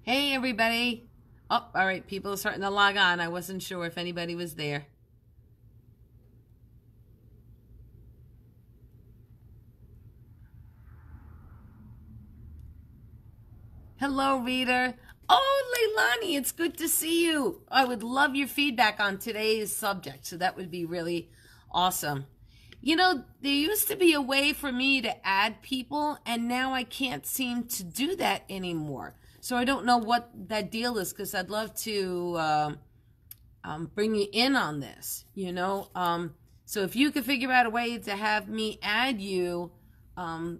Hey, everybody. Oh, all right. People are starting to log on. I wasn't sure if anybody was there. Hello, reader. Oh, Leilani, it's good to see you. I would love your feedback on today's subject. So that would be really awesome. You know, there used to be a way for me to add people, and now I can't seem to do that anymore. So I don't know what that deal is because I'd love to bring you in on this, So if you could figure out a way to have me add you,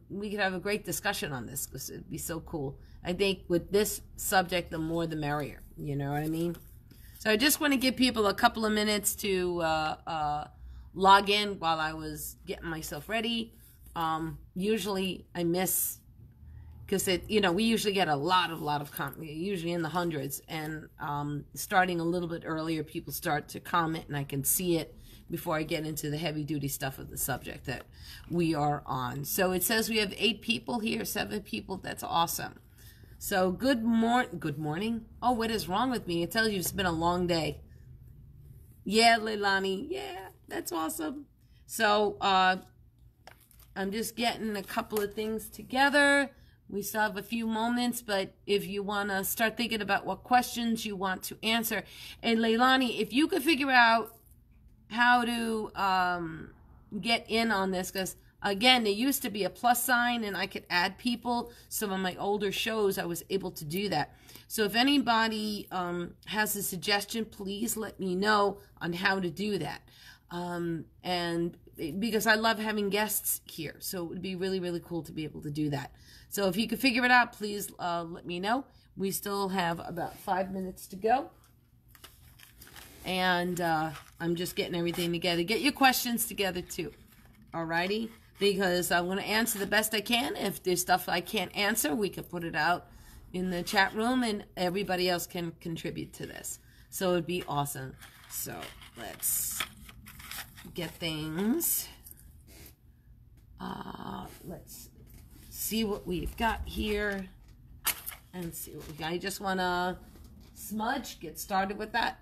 we could have a great discussion on this because it'd be so cool. I think with this subject, the more the merrier. You know what I mean? So I just want to give people a couple of minutes to log in while I was getting myself ready. Usually I miss because we usually get a lot of comment, usually in the hundreds, and starting a little bit earlier, people start to comment, and I can see it before I get into the heavy duty stuff of the subject that we are on. So it says we have 8 people here, 7 people. That's awesome. So good morning. Oh, what is wrong with me? It tells you it's been a long day. Yeah, Leilani. Yeah, that's awesome. So I'm just getting a couple of things together. We still have a few moments, but if you want to start thinking about what questions you want to answer. And Leilani, if you could figure out how to get in on this, because again, there used to be a plus sign and I could add people. Some of my older shows, I was able to do that. So if anybody has a suggestion, please let me know on how to do that. And because I love having guests here, so it would be really, really cool to be able to do that. So if you could figure it out, please let me know. We still have about 5 minutes to go. And I'm just getting everything together. Get your questions together too. Alrighty? Because I'm going to answer the best I can. If there's stuff I can't answer, we can put it out in the chat room and everybody else can contribute to this. So it'd be awesome. So let's get things. Let's see what we've got here and see what we got. I just want to smudge, get started with that.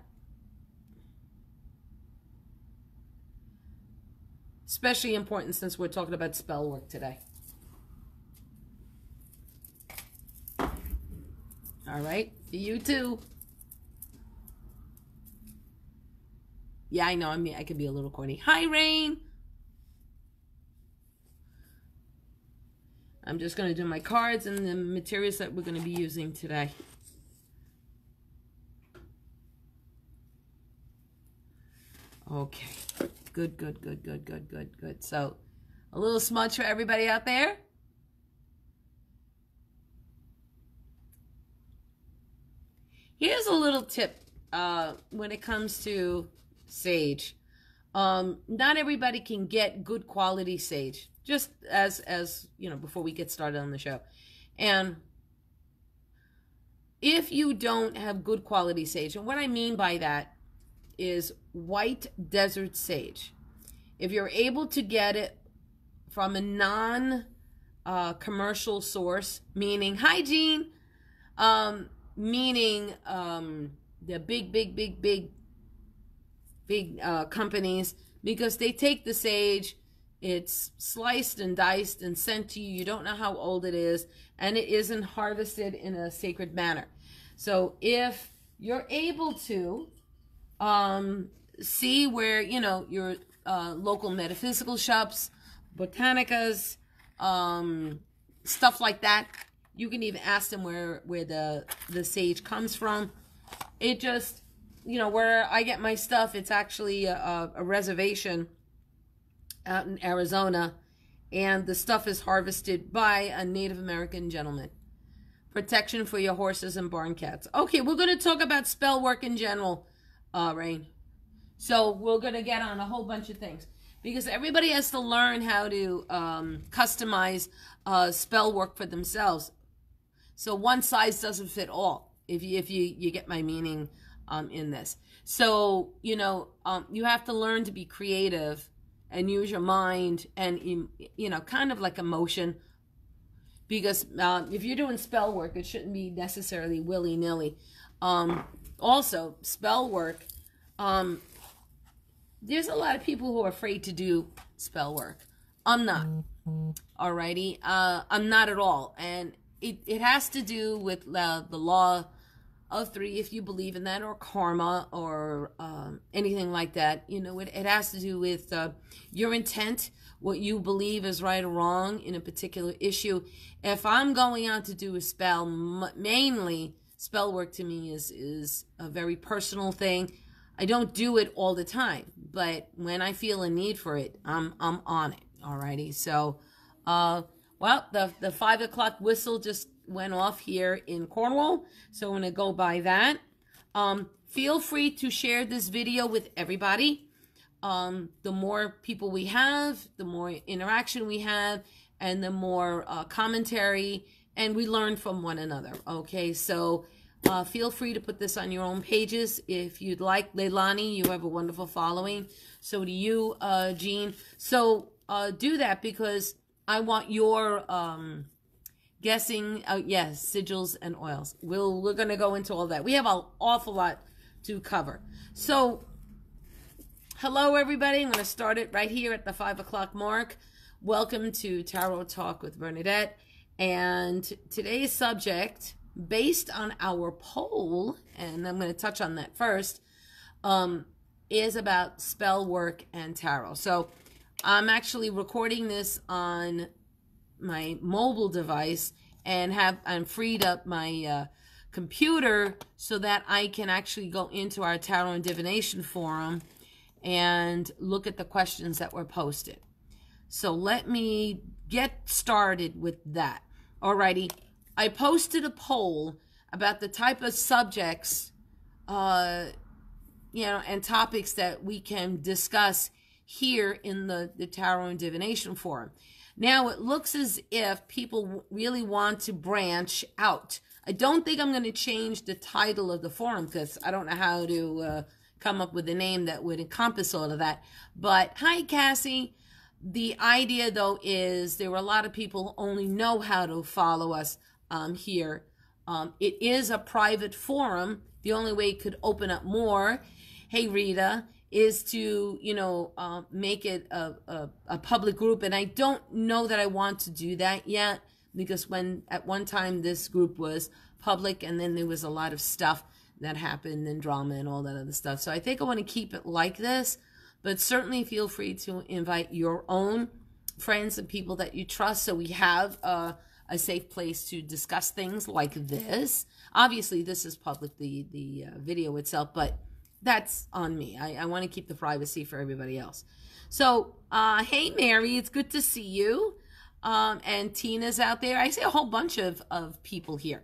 Especially important since we're talking about spell work today. All right, you too. Yeah, I know. I mean, I can be a little corny. Hi, Rain. I'm just going to do my cards and the materials that we're going to be using today. Okay. Good. So, a little smudge for everybody out there. Here's a little tip when it comes to sage. Not everybody can get good quality sage. Just as you know, before we get started on the show. And if you don't have good quality sage, and what I mean by that is white desert sage. If you're able to get it from a non-commercial source, meaning hygiene, meaning the big companies, because they take the sage, it's sliced and diced and sent to you. You don't know how old it is, and it isn't harvested in a sacred manner. So if you're able to see where, your local metaphysical shops, botanicas, stuff like that, you can even ask them where the sage comes from. It just, where I get my stuff, it's actually a reservation out in Arizona, and the stuff is harvested by a Native American gentleman. Protection for your horses and barn cats. Okay, we're going to talk about spell work in general, Rain. So we're going to get on a whole bunch of things because everybody has to learn how to customize spell work for themselves. So one size doesn't fit all, if you get my meaning in this. So, you have to learn to be creative and use your mind and, kind of like emotion because if you're doing spell work, it shouldn't be necessarily willy-nilly. Also, spell work, there's a lot of people who are afraid to do spell work. I'm not. Alrighty? I'm not at all. And it has to do with the law of three, if you believe in that, or karma, or anything like that. You know, it has to do with your intent, what you believe is right or wrong in a particular issue. If I'm going out to do a spell, mainly spell work to me is a very personal thing. I don't do it all the time, but when I feel a need for it, I'm on it. Alrighty, so well, the 5 o'clock whistle just went off here in Cornwall, so I'm going to go by that. Feel free to share this video with everybody. The more people we have, the more interaction we have, and the more commentary, and we learn from one another. Okay, so feel free to put this on your own pages if you'd like. Leilani, you have a wonderful following. So do you, Jean. So do that, because I want your guessing. Yes, sigils and oils. We're going to go into all that. We have an awful lot to cover. So hello, everybody. I'm going to start it right here at the 5 o'clock mark. Welcome to Tarot Talk with Bernadette. And today's subject, based on our poll, and I'm going to touch on that first, is about spell work and tarot. So I'm actually recording this on my mobile device, and I'm freed up my computer so that I can actually go into our Tarot and Divination forum and look at the questions that were posted. So let me get started with that. Alrighty, I posted a poll about the type of subjects, and topics that we can discuss here in the Tarot and Divination forum. Now, it looks as if people really want to branch out. I don't think I'm going to change the title of the forum, because I don't know how to come up with a name that would encompass all of that. But hi, Cassie. The idea, though, is there were a lot of people who only know how to follow us here. It is a private forum. The only way it could open up more, hey, Rita, is to, make it a public group. And I don't know that I want to do that yet, because at one time this group was public, and then there was a lot of stuff that happened, and drama and all that other stuff. So I think I want to keep it like this, but certainly feel free to invite your own friends and people that you trust, so we have a safe place to discuss things like this. Obviously, this is public, the video itself, but that's on me. I want to keep the privacy for everybody else. So, hey, Mary, it's good to see you. And Tina's out there. I see a whole bunch of people here.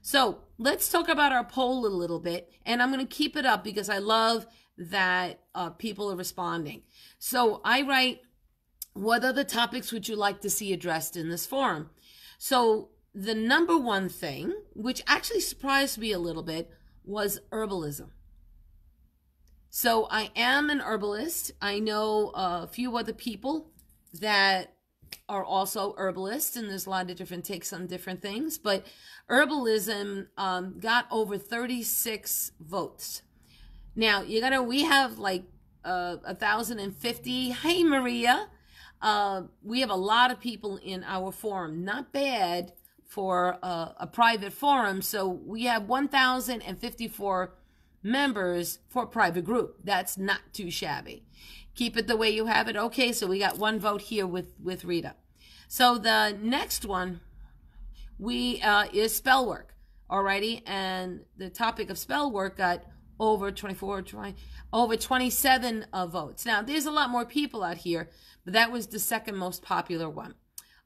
So let's talk about our poll a little bit. And I'm going to keep it up because I love that people are responding. So I write, what other topics would you like to see addressed in this forum? So the number one thing, which actually surprised me a little bit, was herbalism. So I am an herbalist. I know a few other people that are also herbalists, and there's a lot of different takes on different things. But herbalism got over 36 votes. Now we have like 1,050. Hey, Maria. We have a lot of people in our forum. Not bad for a private forum. So we have 1,054 members for a private group. That's not too shabby. Keep it the way you have it. Okay, so we got one vote here with Rita. So the next one is spell work. Alrighty, and the topic of spell work got over 27 votes. Now, there's a lot more people out here, but that was the second most popular one.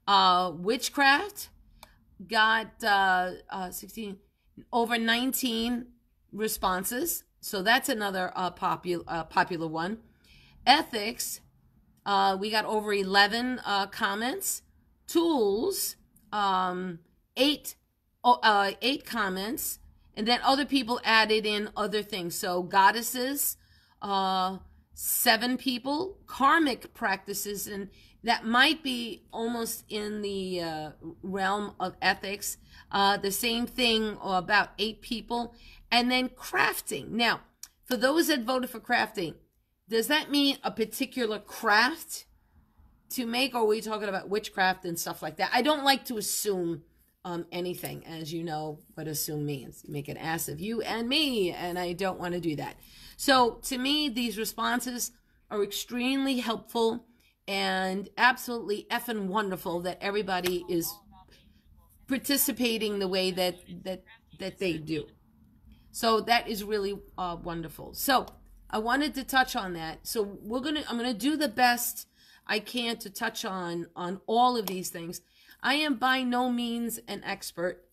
Witchcraft got 16, over 19 responses, so that's another popular one. Ethics, we got over 11 comments. Tools, 8 comments, and then other people added in other things. So goddesses, 7 people. Karmic practices, and that might be almost in the realm of ethics. The same thing, or about 8 people. And then crafting. Now, for those that voted for crafting, does that mean a particular craft to make, or are we talking about witchcraft and stuff like that? I don't like to assume anything, as you know what assume means. You make an ass of you and me, and I don't want to do that. So to me, these responses are extremely helpful and absolutely effing wonderful that everybody is participating the way that they do. So that is really wonderful. So I wanted to touch on that. So I'm gonna do the best I can to touch on all of these things. I am by no means an expert.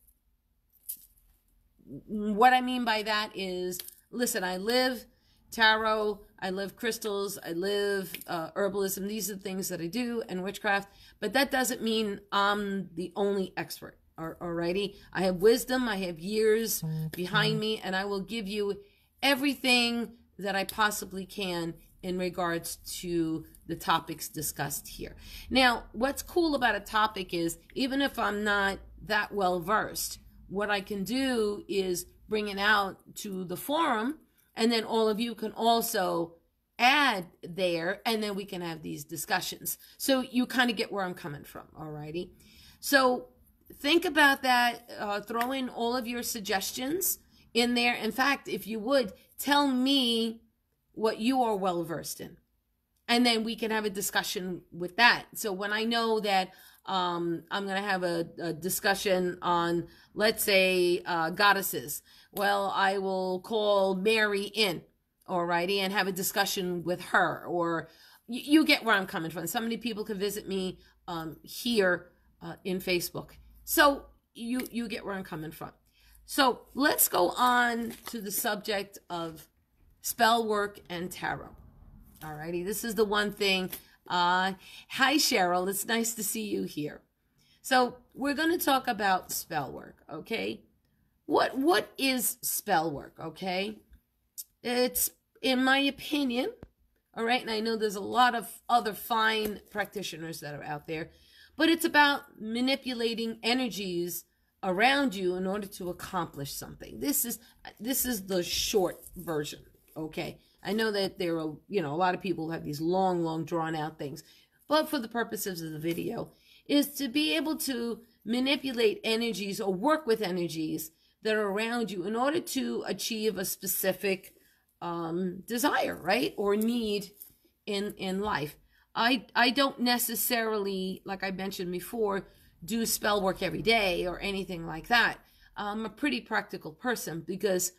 What I mean by that is, listen, I live tarot, I live crystals, I live herbalism. These are the things that I do, and witchcraft. But that doesn't mean I'm the only expert. Alrighty, I have wisdom, I have years behind me, and I will give you everything that I possibly can in regards to the topics discussed here. Now, what's cool about a topic is, even if I'm not that well versed, what I can do is bring it out to the forum, and then all of you can also add there, and then we can have these discussions. So you kind of get where I'm coming from, alrighty? So think about that. Throw in all of your suggestions in there. In fact, if you would, tell me what you are well versed in, and then we can have a discussion with that. So when I know that I'm going to have a discussion on, let's say, goddesses, well, I will call Mary in, alrighty, and have a discussion with her. Or you get where I'm coming from. So many people can visit me here in Facebook. So you get where I'm coming from. So let's go on to the subject of spell work and tarot. Alrighty, this is the one thing. Hi, Cheryl. It's nice to see you here. So we're going to talk about spell work, okay? What is spell work, okay? It's, in my opinion, all right, and I know there's a lot of other fine practitioners that are out there, but it's about manipulating energies around you in order to accomplish something. This is the short version, okay? I know that there are, a lot of people have these long drawn out things, but for the purposes of the video, is to be able to manipulate energies or work with energies that are around you in order to achieve a specific desire, right? Or need in life. I don't necessarily, like I mentioned before, do spell work every day or anything like that. I'm a pretty practical person because,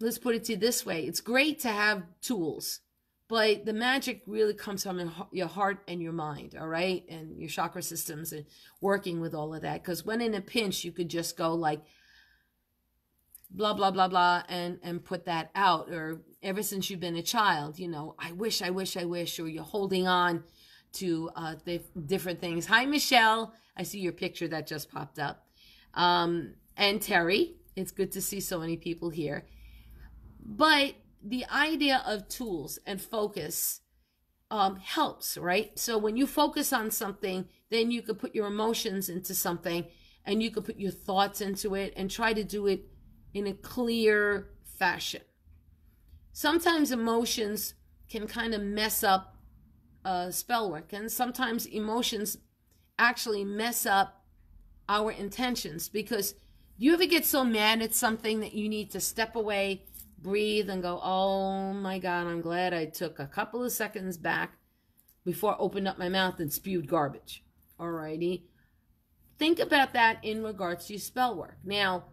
let's put it to you this way. It's great to have tools, but the magic really comes from your heart and your mind, all right? And your chakra systems and working with all of that. Because when in a pinch, you could just go like, blah, blah, blah, blah, and put that out. Or ever since you've been a child, I wish, or you're holding on to the different things. Hi, Michelle. I see your picture that just popped up. And Terry, it's good to see so many people here. But the idea of tools and focus helps, right? So when you focus on something, then you could put your emotions into something, and you could put your thoughts into it and try to do it in a clear fashion. Sometimes emotions can kind of mess up spell work, and sometimes emotions actually mess up our intentions, because you ever get so mad at something that you need to step away, breathe, and go, oh my God, I'm glad I took a couple of seconds back before I opened up my mouth and spewed garbage. Alrighty. Think about that in regards to spell work. Now,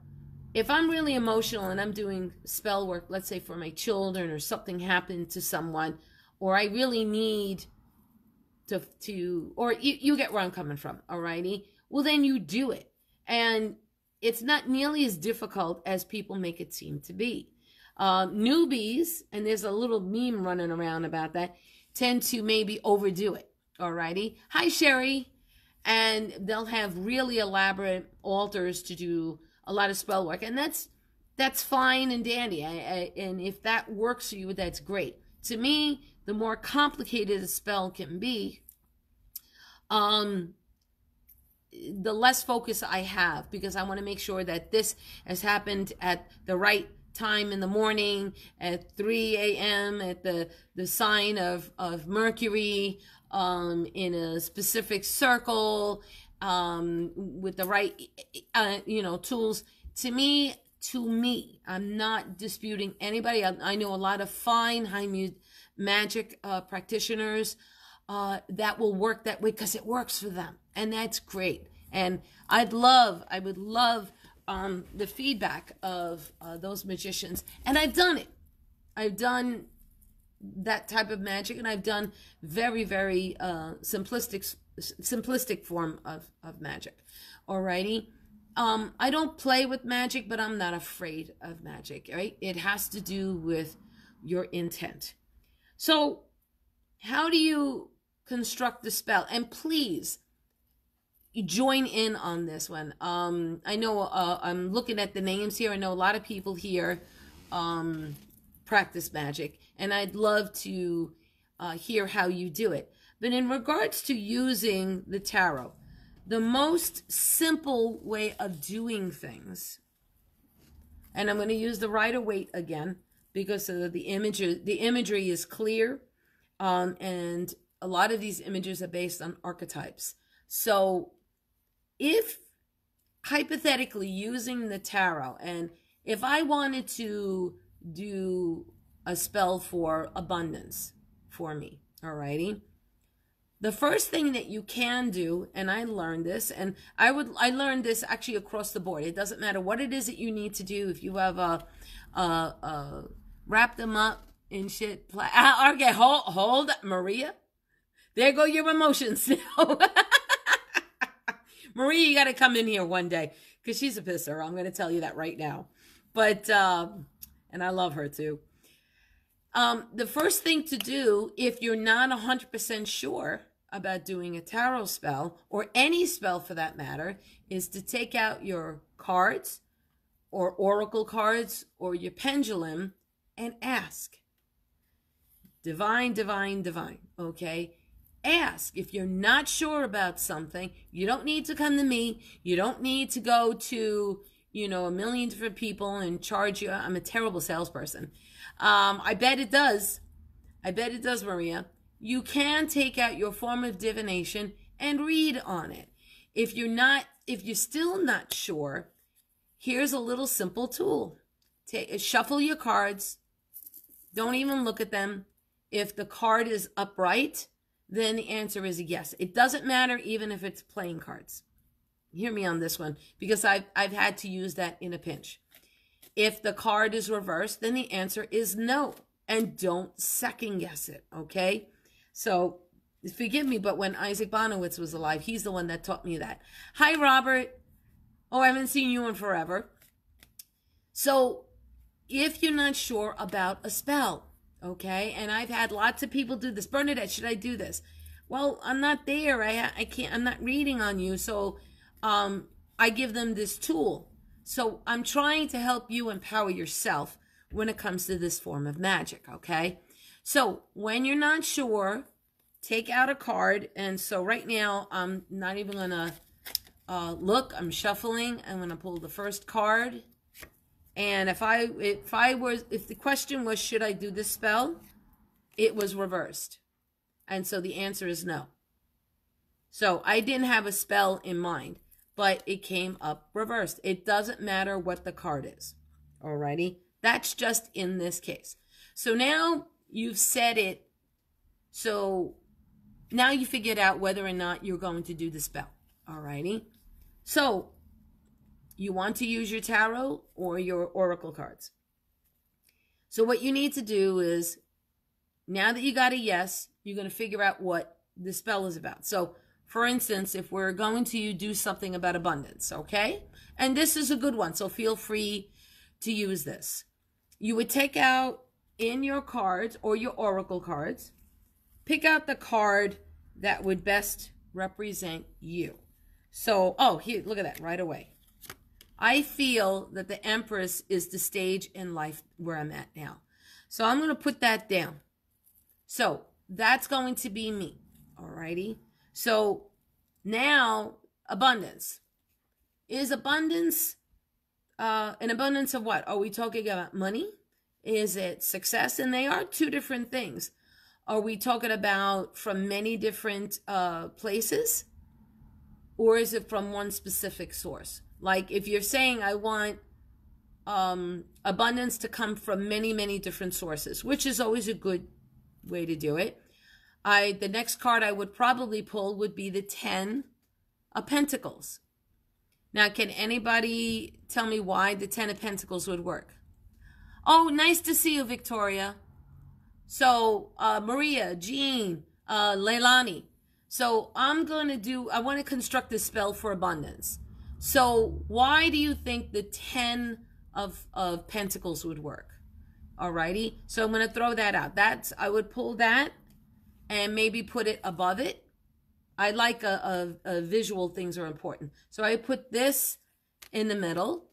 if I'm really emotional and I'm doing spell work, let's say for my children, or something happened to someone, or I really need or you get where I'm coming from, alrighty? Well, then you do it. And it's not nearly as difficult as people make it seem to be. Newbies, and there's a little meme running around about that, tend to maybe overdo it, alrighty? Hi, Sherry. And they'll have really elaborate altars to do a lot of spell work. And that's fine and dandy. And if that works for you, that's great. to me, the more complicated a spell can be, the less focus I have, because I want to make sure that this has happened at the right time in the morning, at 3 a.m., at the sign of Mercury, in a specific circle, with the right, tools. To me, I'm not disputing anybody. I know a lot of fine high magic practitioners that will work that way because it works for them, and that's great. And I would love the feedback of those magicians. And I've done it. I've done that type of magic, and I've done very, very simplistic form of magic. Alrighty. I don't play with magic, but I'm not afraid of magic, right? It has to do with your intent. So how do you construct the spell? And please join in on this one. I know I'm looking at the names here. I know a lot of people here practice magic, and I'd love to hear how you do it. But in regards to using the tarot, the most simple way of doing things, and I'm going to use the Rider-Waite again because of the imagery is clear, and a lot of these images are based on archetypes. So if hypothetically using the tarot, and if I wanted to do a spell for abundance for me, alrighty, the first thing that you can do, and I learned this, and I learned this actually across the board. It doesn't matter what it is that you need to do. If you have wrap them up in shit. Okay, hold Maria. There go your emotions now. Maria, you got to come in here one day because she's a pisser. I'm going to tell you that right now. But, and I love her too. The first thing to do, if you're not 100% sure about doing a tarot spell, or any spell for that matter, is to take out your cards or oracle cards or your pendulum and ask. Divine, divine, divine, okay? Ask. If you're not sure about something, you don't need to come to me. You don't need to go to, a million different people and charge you. I'm a terrible salesperson. I bet it does. I bet it does, Maria. You can take out your form of divination and read on it. If you're still not sure, here's a little simple tool. Shuffle your cards. Don't even look at them. If the card is upright, then the answer is yes. It doesn't matter even if it's playing cards. Hear me on this one, because I've had to use that in a pinch. If the card is reversed, then the answer is no. And don't second guess it, okay? So, forgive me, but when Isaac Bonowitz was alive, he's the one that taught me that. Hi, Robert. Oh, I haven't seen you in forever. So, if you're not sure about a spell, okay, and I've had lots of people do this. Bernadette, should I do this? Well, I'm not there. I can't. I'm not reading on you, so I give them this tool. So I'm trying to help you empower yourself when it comes to this form of magic, okay? So when you're not sure, take out a card. And so right now, I'm not even going to look. I'm shuffling. I'm going to pull the first card. And if the question was, should I do this spell? It was reversed. And so the answer is no. So I didn't have a spell in mind, but it came up reversed. It doesn't matter what the card is. Alrighty? That's just in this case. So now you've said it. So now you figured out whether or not you're going to do the spell. Alrighty? So you want to use your tarot or your oracle cards. So what you need to do is, now that you got a yes, you're going to figure out what the spell is about. So, for instance, if we're going to do something about abundance, okay? And this is a good one, so feel free to use this. You would take out in your cards or your oracle cards, pick out the card that would best represent you. So, oh, here, look at that right away. I feel that the Empress is the stage in life where I'm at now. So I'm going to put that down. So that's going to be me. Alrighty. So now abundance. Is abundance an abundance of what? Are we talking about money? Is it success? And they are two different things. Are we talking about from many different places? Or is it from one specific source? Like if you're saying I want abundance to come from many, many different sources, which is always a good way to do it. The next card I would probably pull would be the 10 of Pentacles. Now, can anybody tell me why the 10 of Pentacles would work? Oh, nice to see you, Victoria. So, Maria, Jean, Leilani. So, I want to construct this spell for abundance. So, why do you think the 10 of Pentacles would work? Alrighty. So, I'm going to throw that out. I would pull that and maybe put it above it. I like a visual things are important. So I put this in the middle.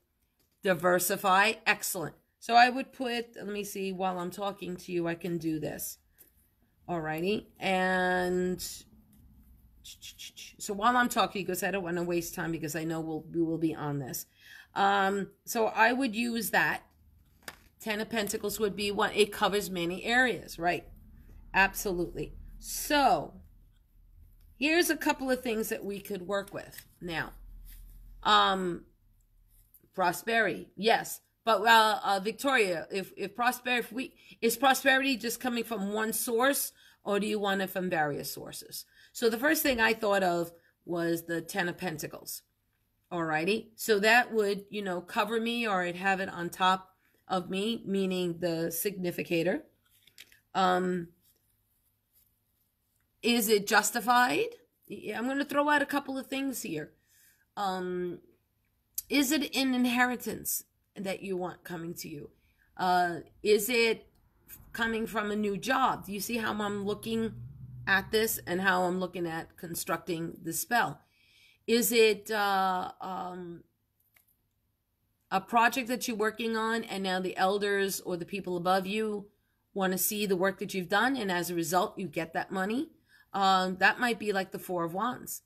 Diversify. Excellent. So I would put, let me see, while I'm talking to you, I can do this. Alrighty. And so while I'm talking, because I don't want to waste time because I know we will be on this. So I would use that. 10 of Pentacles would be one. It covers many areas, right? Absolutely. So here's a couple of things that we could work with. Now, prosperity, yes. But Victoria, if prosperity, is prosperity just coming from one source, or do you want it from various sources? So the first thing I thought of was the 10 of Pentacles. Alrighty. So that would, cover me, or I'd have it on top of me, meaning the significator. Is it justified? I'm going to throw out a couple of things here. Is it an inheritance that you want coming to you? Is it coming from a new job? Do you see how I'm looking at this and how I'm looking at constructing the spell? Is it a project that you're working on and now the elders or the people above you want to see the work that you've done, and as a result you get that money? That might be like the 4 of Wands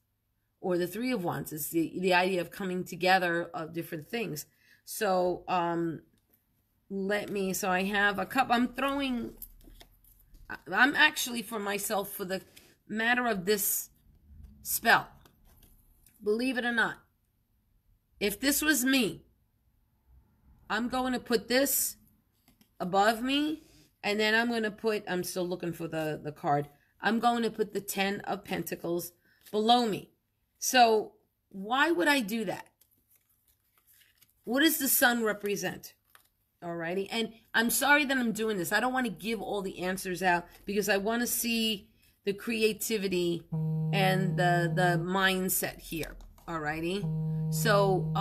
or the 3 of Wands. It's the idea of coming together of different things. So so I have a couple, I'm actually for myself, for the matter of this spell, believe it or not, if this was me, I'm going to put this above me, and then I'm going to put, I'm still looking for the card, I'm going to put the 10 of Pentacles below me. So why would I do that? What does the sun represent? Alrighty. And I'm sorry that I'm doing this. I don't want to give all the answers out because I want to see the creativity and the mindset here. Alrighty. So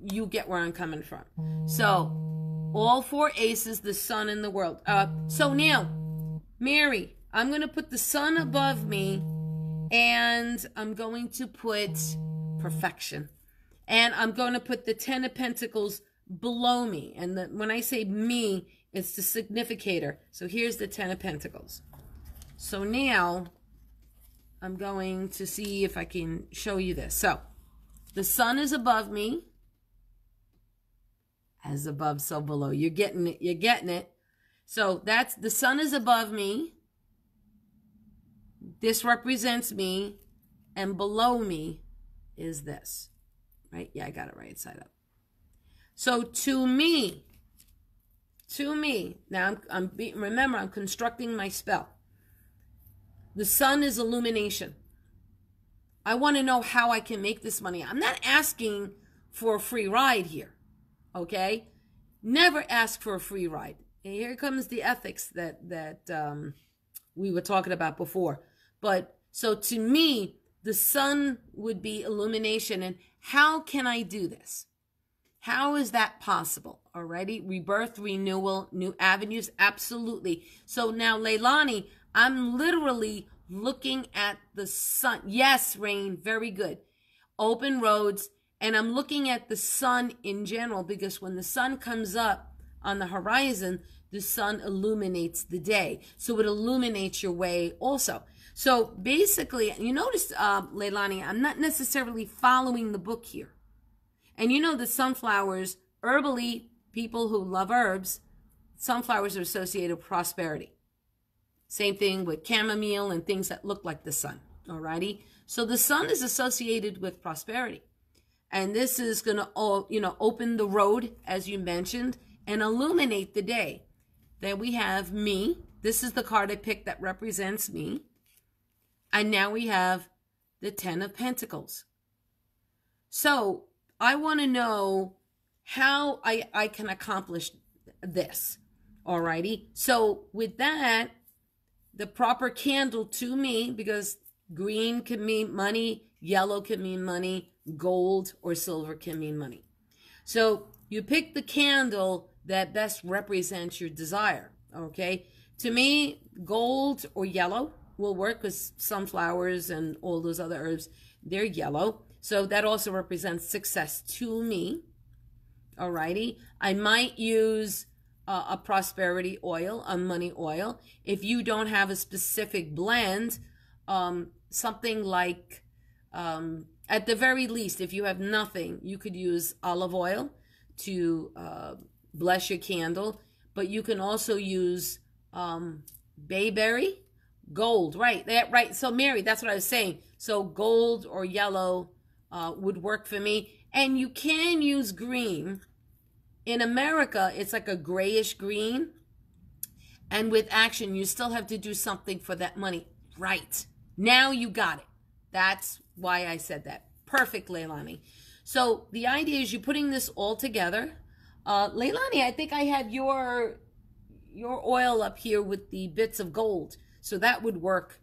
you get where I'm coming from. So all 4 aces, the sun in the world. So now, Mary, I'm going to put the sun above me, and I'm going to put perfection. And I'm going to put the 10 of Pentacles below me. And when I say me, it's the significator. So here's the 10 of Pentacles. So now I'm going to see if I can show you this. So the sun is above me. As above, so below. You're getting it. You're getting it. So that's, the sun is above me. This represents me, and below me is this, right? Yeah, I got it right side up. So to me, now remember, I'm constructing my spell. The sun is illumination. I want to know how I can make this money. I'm not asking for a free ride here, okay? Never ask for a free ride. And here comes the ethics that we were talking about before. But so to me, the sun would be illumination. And how can I do this? How is that possible? Already, rebirth, renewal, new avenues, absolutely. So now, Leilani, I'm literally looking at the sun. Yes, Rain, very good. Open roads, and I'm looking at the sun in general, because when the sun comes up, on the horizon, the sun illuminates the day. So it illuminates your way also. So basically, you notice, Leilani, I'm not necessarily following the book here. And you know the sunflowers, herbally, people who love herbs, sunflowers are associated with prosperity. Same thing with chamomile and things that look like the sun. Alrighty? So the sun is associated with prosperity. And this is going to, open the road, as you mentioned, and illuminate the day. Then we have me. This is the card I picked that represents me. And now we have the 10 of Pentacles. So I want to know how I can accomplish this. Alrighty? So with that, the proper candle to me, because green can mean money, yellow can mean money, gold or silver can mean money. So you pick the candle that best represents your desire, okay? To me, gold or yellow will work because sunflowers and all those other herbs, they're yellow. So that also represents success to me, alrighty? I might use a prosperity oil, a money oil. If you don't have a specific blend, something like, at the very least, if you have nothing, you could use olive oil to bless your candle. But you can also use bayberry, gold, right? Right. So Mary, that's what I was saying. So gold or yellow would work for me. And you can use green. In America, it's like a grayish green. And with action, you still have to do something for that money. Right. Now you got it. That's why I said that. Perfect, Leilani. So the idea is you're putting this all together. Leilani, I think I have your oil up here with the bits of gold. So that would work.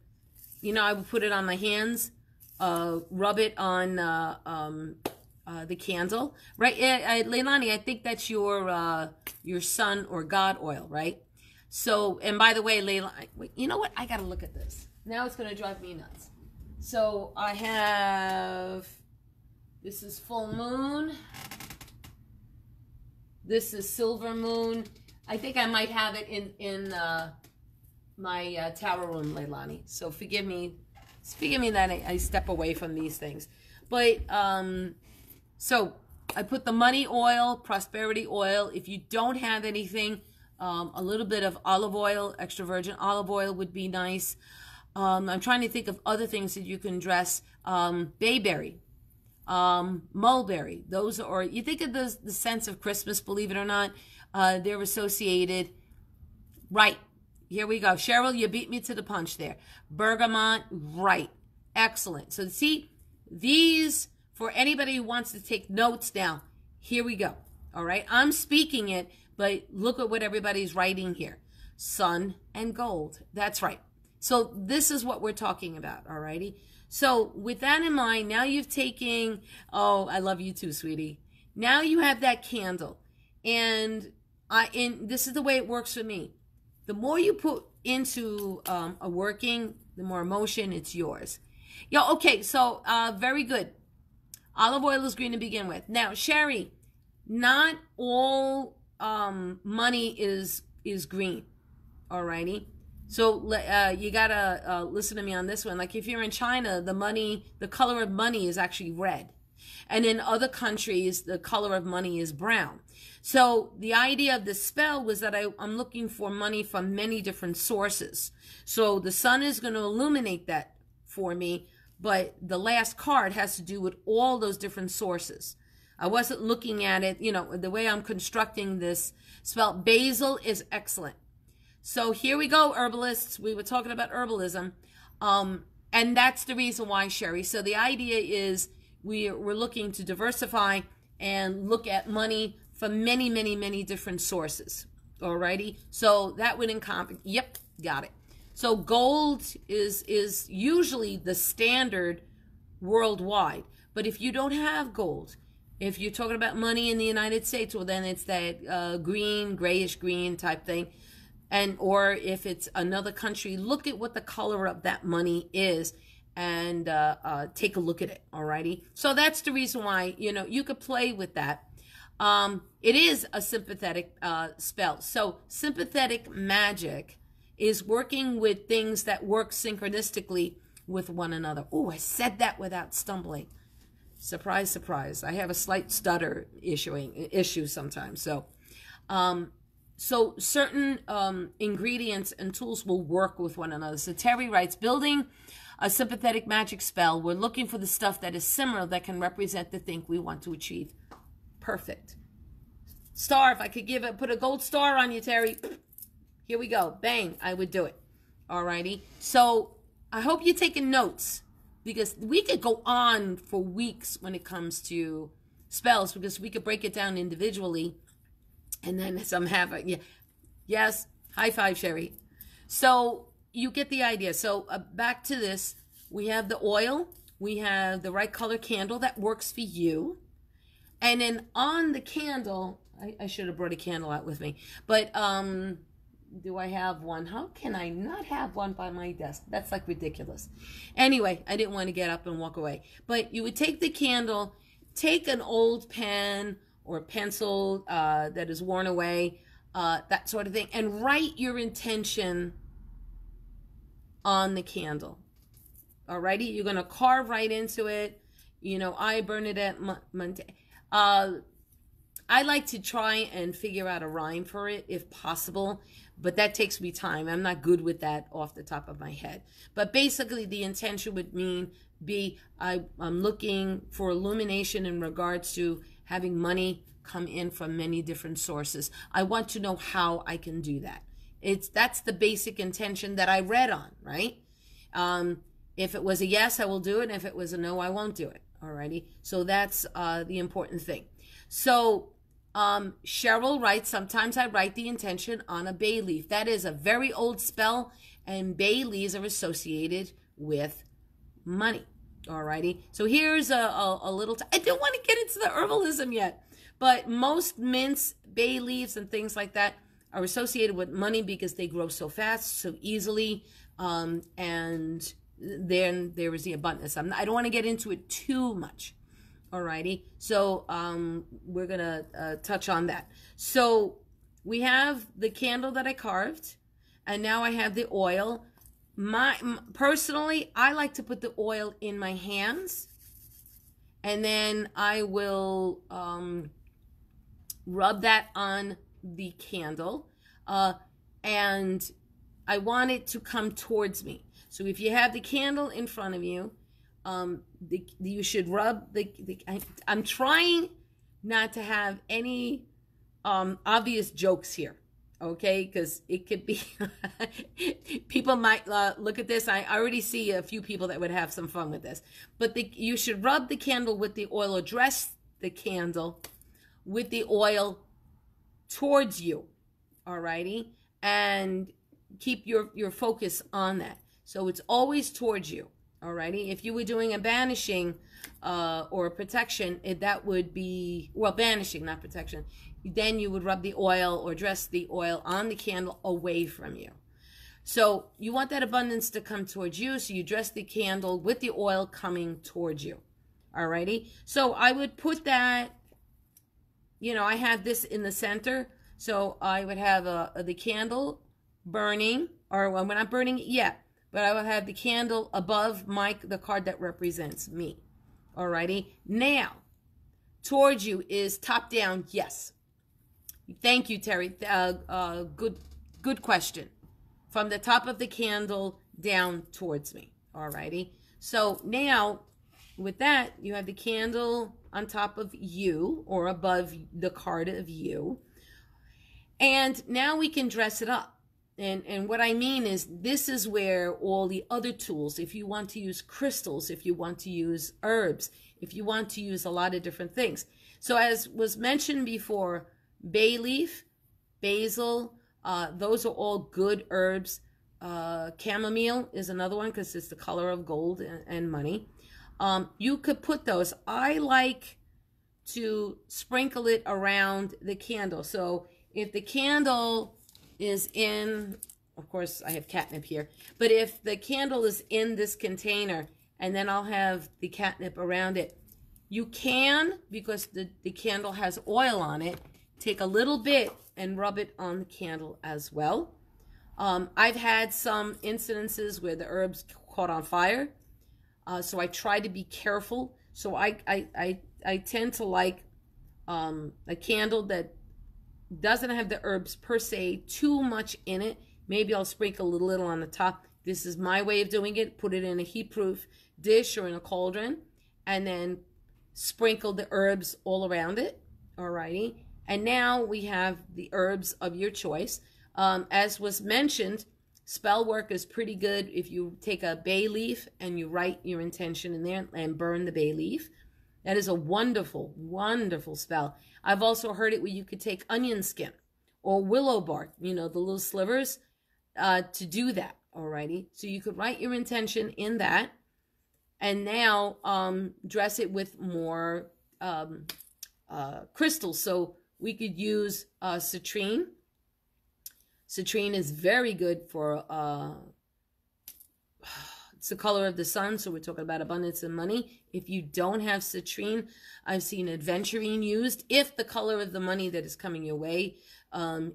You know, I would put it on my hands, rub it on the candle, right? Leilani, I think that's your sun or God oil, right? So, and by the way, Leilani, you know what? I got to look at this. Now it's going to drive me nuts. So I have, this is full moon. This is silver moon. I think I might have it in my tower room, Leilani. So forgive me that I step away from these things. But, so I put the money oil, prosperity oil. If you don't have anything, a little bit of olive oil, extra virgin olive oil would be nice. I'm trying to think of other things that you can dress. Bayberry, mulberry. Those are, you think of the sense of Christmas, believe it or not. They're associated. Right. Here we go. Cheryl, you beat me to the punch there. Bergamot. Right. Excellent. So see, these, for anybody who wants to take notes now, here we go. All right. I'm speaking it, but look at what everybody's writing here. Sun and gold. That's right. So this is what we're talking about, alrighty? So with that in mind, now you've taken, oh, I love you too, sweetie. Now you have that candle. And this is the way it works for me. The more you put into a working, the more emotion, it's yours. Yeah, okay, so very good. Olive oil is green to begin with. Now, Sherry, not all money is green, alrighty? So you gotta listen to me on this one. Like if you're in China, the color of money is actually red. And in other countries, the color of money is brown. So the idea of the spell was that I'm looking for money from many different sources. So the sun is going to illuminate that for me, but the last card has to do with all those different sources. I wasn't looking at it, you know, the way I'm constructing this spell. Basil is excellent. So here we go, herbalists. We were talking about herbalism. And that's the reason why, Sherry. So the idea is we're looking to diversify and look at money from many, many, many different sources. Alrighty? So that would encompass, yep, got it. So gold is usually the standard worldwide. But if you don't have gold, if you're talking about money in the United States, well, then it's that green, grayish green type thing. And or if it's another country, look at what the color of that money is and take a look at it, alrighty? So that's the reason why, you know, you could play with that. It is a sympathetic spell. So sympathetic magic is working with things that work synchronistically with one another. Oh, I said that without stumbling. Surprise, surprise. I have a slight stutter issue sometimes. So certain ingredients and tools will work with one another. So Terry writes, building a sympathetic magic spell, we're looking for the stuff that is similar that can represent the thing we want to achieve. Perfect. Star, if I could put a gold star on you, Terry. Here we go. Bang. I would do it. Alrighty. So I hope you're taking notes, because we could go on for weeks when it comes to spells, because we could break it down individually, and then some have it. Yeah. Yes. High five, Sherry. So you get the idea. So back to this. We have the oil. We have the right color candle that works for you. And then on the candle, I should have brought a candle out with me. But do I have one? How can I not have one by my desk? That's like ridiculous. Anyway, I didn't want to get up and walk away. But you would take the candle, take an old pen or pencil that is worn away, that sort of thing, and write your intention on the candle. Alrighty? You're going to carve right into it. You know, I, Bernadette Monte. I like to try and figure out a rhyme for it if possible, but that takes me time. I'm not good with that off the top of my head. But basically the intention would I'm looking for illumination in regards to having money come in from many different sources. I want to know how I can do that. That's the basic intention that I read on, right? If it was a yes, I will do it. And if it was a no, I won't do it. Alrighty. So that's the important thing. So Cheryl writes, sometimes I write the intention on a bay leaf. That is a very old spell, and bay leaves are associated with money. Alrighty. So here's a little, I don't want to get into the herbalism yet, but most mints, bay leaves, and things like that are associated with money because they grow so fast, so easily, and then there is the abundance. I don't want to get into it too much. Alrighty, so we're gonna touch on that. So we have the candle that I carved, and now I have the oil. Personally, I like to put the oil in my hands, and then I will rub that on the candle, and I want it to come towards me. So if you have the candle in front of you, you should rub I'm trying not to have any obvious jokes here, okay? Because it could be people might look at this. I already see a few people that would have some fun with this. But you should rub the candle with the oil, or dress the candle with the oil towards you, alrighty? And keep your focus on that. So it's always towards you. Alrighty, if you were doing a banishing or a protection, that would be, well, banishing, not protection. Then you would rub the oil or dress the oil on the candle away from you. So you want that abundance to come towards you, so you dress the candle with the oil coming towards you. Alrighty, so I would put that, you know, I have this in the center, so I would have the candle burning, or well, we're not burning it yet. But I will have the candle above the card that represents me. Alrighty. Now, towards you is top down. Yes. Thank you, Terry. Good question. From the top of the candle down towards me. Alrighty. So now, with that, you have the candle on top of you, or above the card of you. And now we can dress it up. And what I mean is, this is where all the other tools, if you want to use crystals, if you want to use herbs, if you want to use a lot of different things. So as was mentioned before, bay leaf, basil, those are all good herbs. Chamomile is another one because it's the color of gold and money. You could put those. I like to sprinkle it around the candle. So if the candle is in, of course I have catnip here, but if the candle is in this container, and then I'll have the catnip around it, You can, because the candle has oil on it, take a little bit and rub it on the candle as well. I've had some incidences where the herbs caught on fire, so I try to be careful. So I tend to like a candle that doesn't have the herbs per se too much in it. Maybe I'll sprinkle a little on the top. This is my way of doing it. Put it in a heat-proof dish or in a cauldron, and then sprinkle the herbs all around it. Alrighty. And now we have the herbs of your choice. As was mentioned, spell work is pretty good if you take a bay leaf and you write your intention in there and burn the bay leaf. That is a wonderful, wonderful spell. I've also heard it where you could take onion skin or willow bark, you know, the little slivers, to do that. Alrighty. So you could write your intention in that, and now dress it with more crystals. So we could use citrine. Citrine is very good for, it's the color of the sun, so we're talking about abundance and money. If you don't have citrine, I've seen aventurine used. If the color of the money that is coming your way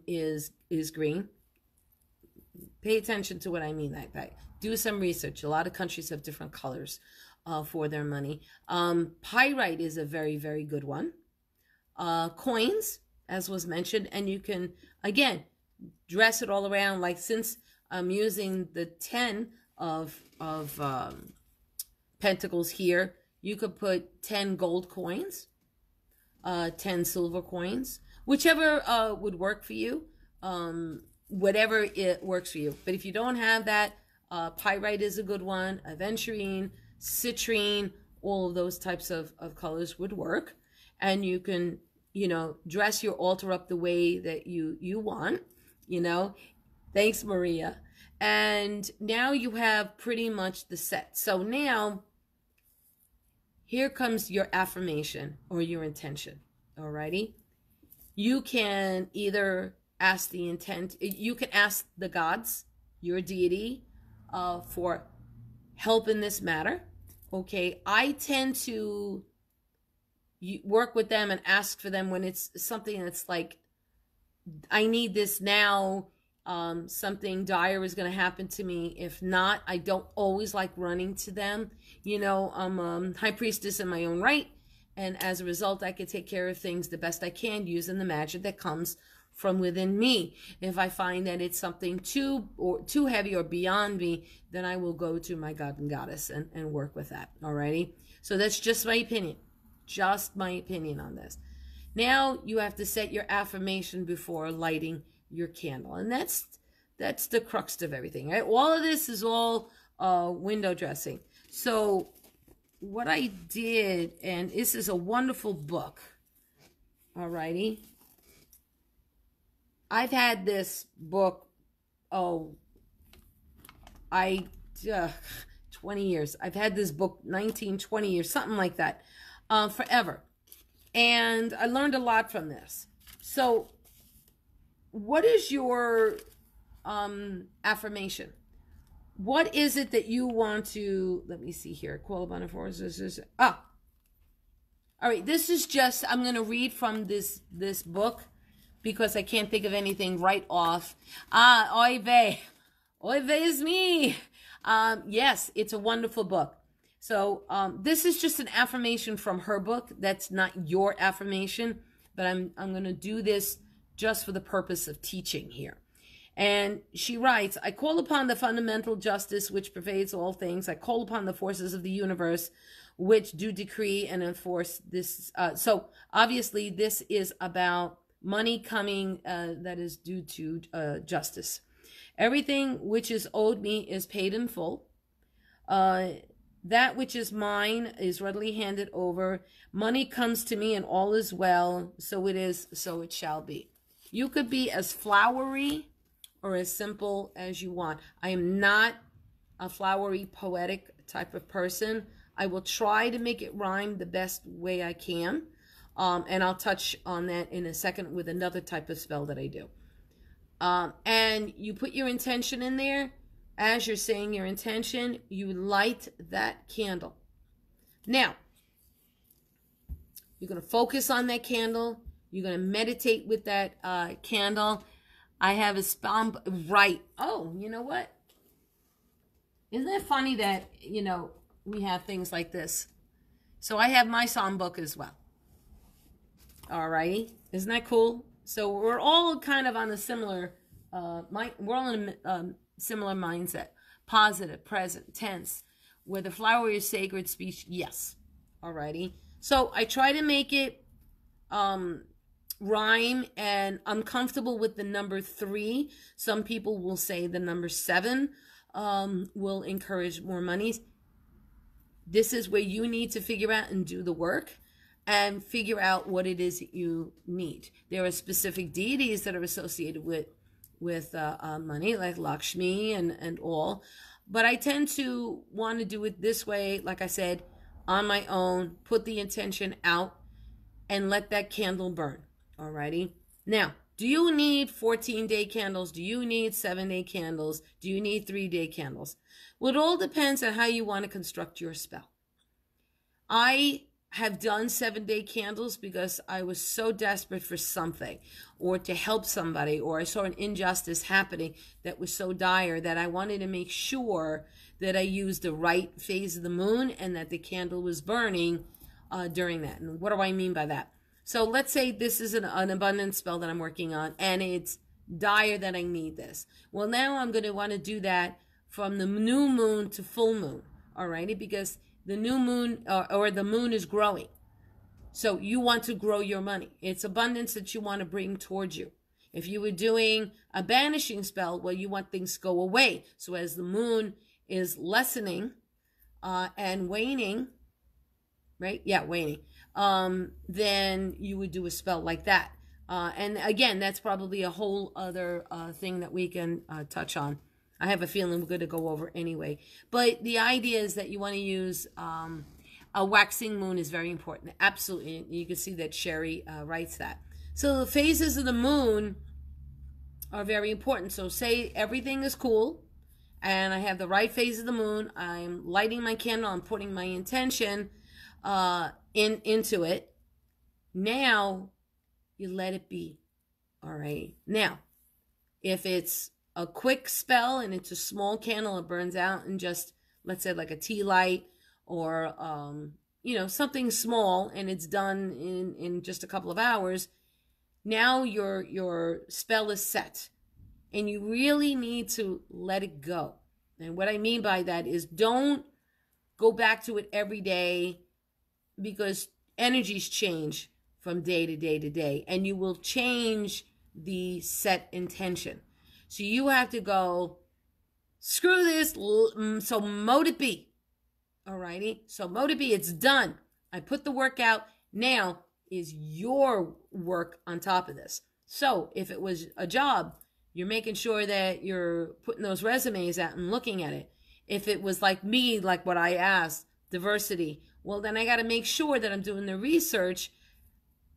is green. Pay attention to what I mean like that. Do some research. A lot of countries have different colors for their money. Pyrite is a very, very good one. Coins, as was mentioned, and you can, again, dress it all around. Like, since I'm using the 10 of pentacles here, you could put 10 gold coins, 10 silver coins, whichever would work for you. Whatever it works for you. But if you don't have that, pyrite is a good one. Aventurine, citrine, all of those types of colors would work. And you can, you know, dress your altar up the way that you want, you know. Thanks, Maria. And now you have pretty much the set. So now, here comes your affirmation or your intention. Alrighty? You can either ask the intent, you can ask the gods, your deity, for help in this matter. Okay, I tend to work with them and ask for them when it's something that's like, I need this now, something dire is going to happen to me. If not, I don't always like running to them. You know, I'm a high priestess in my own right, and as a result, I can take care of things the best I can using the magic that comes from within me. If I find that it's something too heavy or beyond me, then I will go to my God and Goddess and work with that. Alrighty? So that's just my opinion. Just my opinion on this. Now you have to set your affirmation before lighting your candle. And that's the crux of everything. Right? All of this is all window dressing. So what I did, and this is a wonderful book. Alrighty? I've had this book, 20 years. I've had this book 19, 20 years, something like that, forever. And I learned a lot from this. So what is your affirmation? What is it that you want to, let me see here. All right, this is just, I'm going to read from this book, because I can't think of anything right off. Oy vey. Oy vey is me. Yes, it's a wonderful book. So this is just an affirmation from her book. That's not your affirmation, but I'm going to do this just for the purpose of teaching here. And she writes, I call upon the fundamental justice which pervades all things. I call upon the forces of the universe which do decree and enforce this. So obviously this is about money coming that is due to justice. Everything which is owed me is paid in full. That which is mine is readily handed over. Money comes to me and all is well. So it is, so it shall be. You could be as flowery or as simple as you want. I am not a flowery, poetic type of person. I will try to make it rhyme the best way I can. And I'll touch on that in a second with another type of spell that I do. And you put your intention in there. As you're saying your intention, you light that candle. Now, You're going to focus on that candle. You're going to meditate with that candle. I have a spam, right. Oh, you know what? Isn't it funny that, you know, we have things like this? So I have my psalm book as well. Alrighty. Isn't that cool? So we're all kind of on a similar, we're all in a similar mindset. Positive, present, tense. Where the flower is sacred speech, yes. Alrighty. So I try to make it rhyme, and I'm comfortable with the number 3. Some people will say the number 7 will encourage more monies. This is where you need to figure out and do the work and figure out what it is that you need. There are specific deities that are associated with money, like Lakshmi and all. But I tend to want to do it this way, like I said, on my own, put the intention out, and let that candle burn. Alrighty? Now, do you need 14-day candles? Do you need 7-day candles? Do you need 3-day candles? Well, it all depends on how you want to construct your spell. I have done 7-day candles because I was so desperate for something, or to help somebody, or I saw an injustice happening that was so dire that I wanted to make sure that I used the right phase of the moon and that the candle was burning during that. And what do I mean by that? So let's say this is an abundance spell that I'm working on, and it's dire that I need this. Well, now I'm going to want to do that from the new moon to full moon, alrighty? Because the new moon or the moon is growing. So you want to grow your money. It's abundance that you want to bring towards you. If you were doing a banishing spell, well, you want things to go away. So as the moon is lessening and waning, right? Yeah, waning. Then you would do a spell like that. And again, that's probably a whole other thing that we can touch on. I have a feeling we're going to go over anyway. But the idea is that you want to use a waxing moon is very important. Absolutely. You can see that Sherry writes that. So the phases of the moon are very important. So say everything is cool and I have the right phase of the moon. I'm lighting my candle. I'm putting my intention into it. Now you let it be. All right. Now, if it's a quick spell and it's a small candle, it burns out in just, let's say, like a tea light, or you know, something small, and it's done in just a couple of hours. Now your spell is set, and you really need to let it go. And what I mean by that is, don't go back to it every day, because energies change from day to day to day, and you will change the set intention. So you have to go, screw this, so mote it be. Alrighty? So mote it be, it's done. I put the work out. Now is your work on top of this. So if it was a job, you're making sure that you're putting those resumes out and looking at it. If it was like me, like what I asked, diversity, well, then I got to make sure that I'm doing the research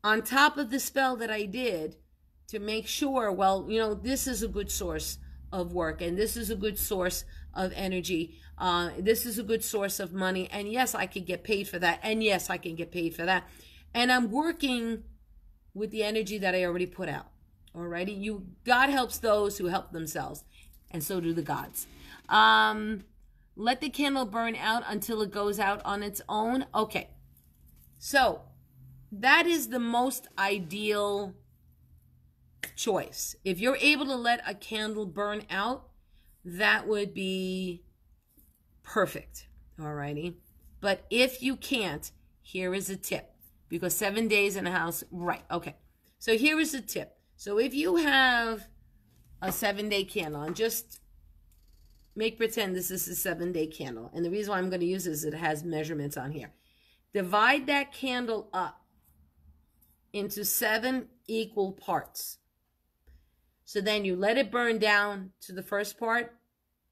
on top of the spell that I did, to make sure, well, you know, this is a good source of work, and this is a good source of energy. This is a good source of money. And yes, I can get paid for that. And yes, I can get paid for that. And I'm working with the energy that I already put out. Alrighty? God helps those who help themselves. And so do the gods. Let the candle burn out until it goes out on its own. Okay. So that is the most ideal choice. If you're able to let a candle burn out, that would be perfect. Alrighty. But if you can't, here is a tip. Because 7 days in a house, right. Okay. So here is a tip. So if you have a 7-day candle, and just pretend this is a 7-day candle. And the reason why I'm going to use this is it has measurements on here. Divide that candle up into 7 equal parts. So then you let it burn down to the first part,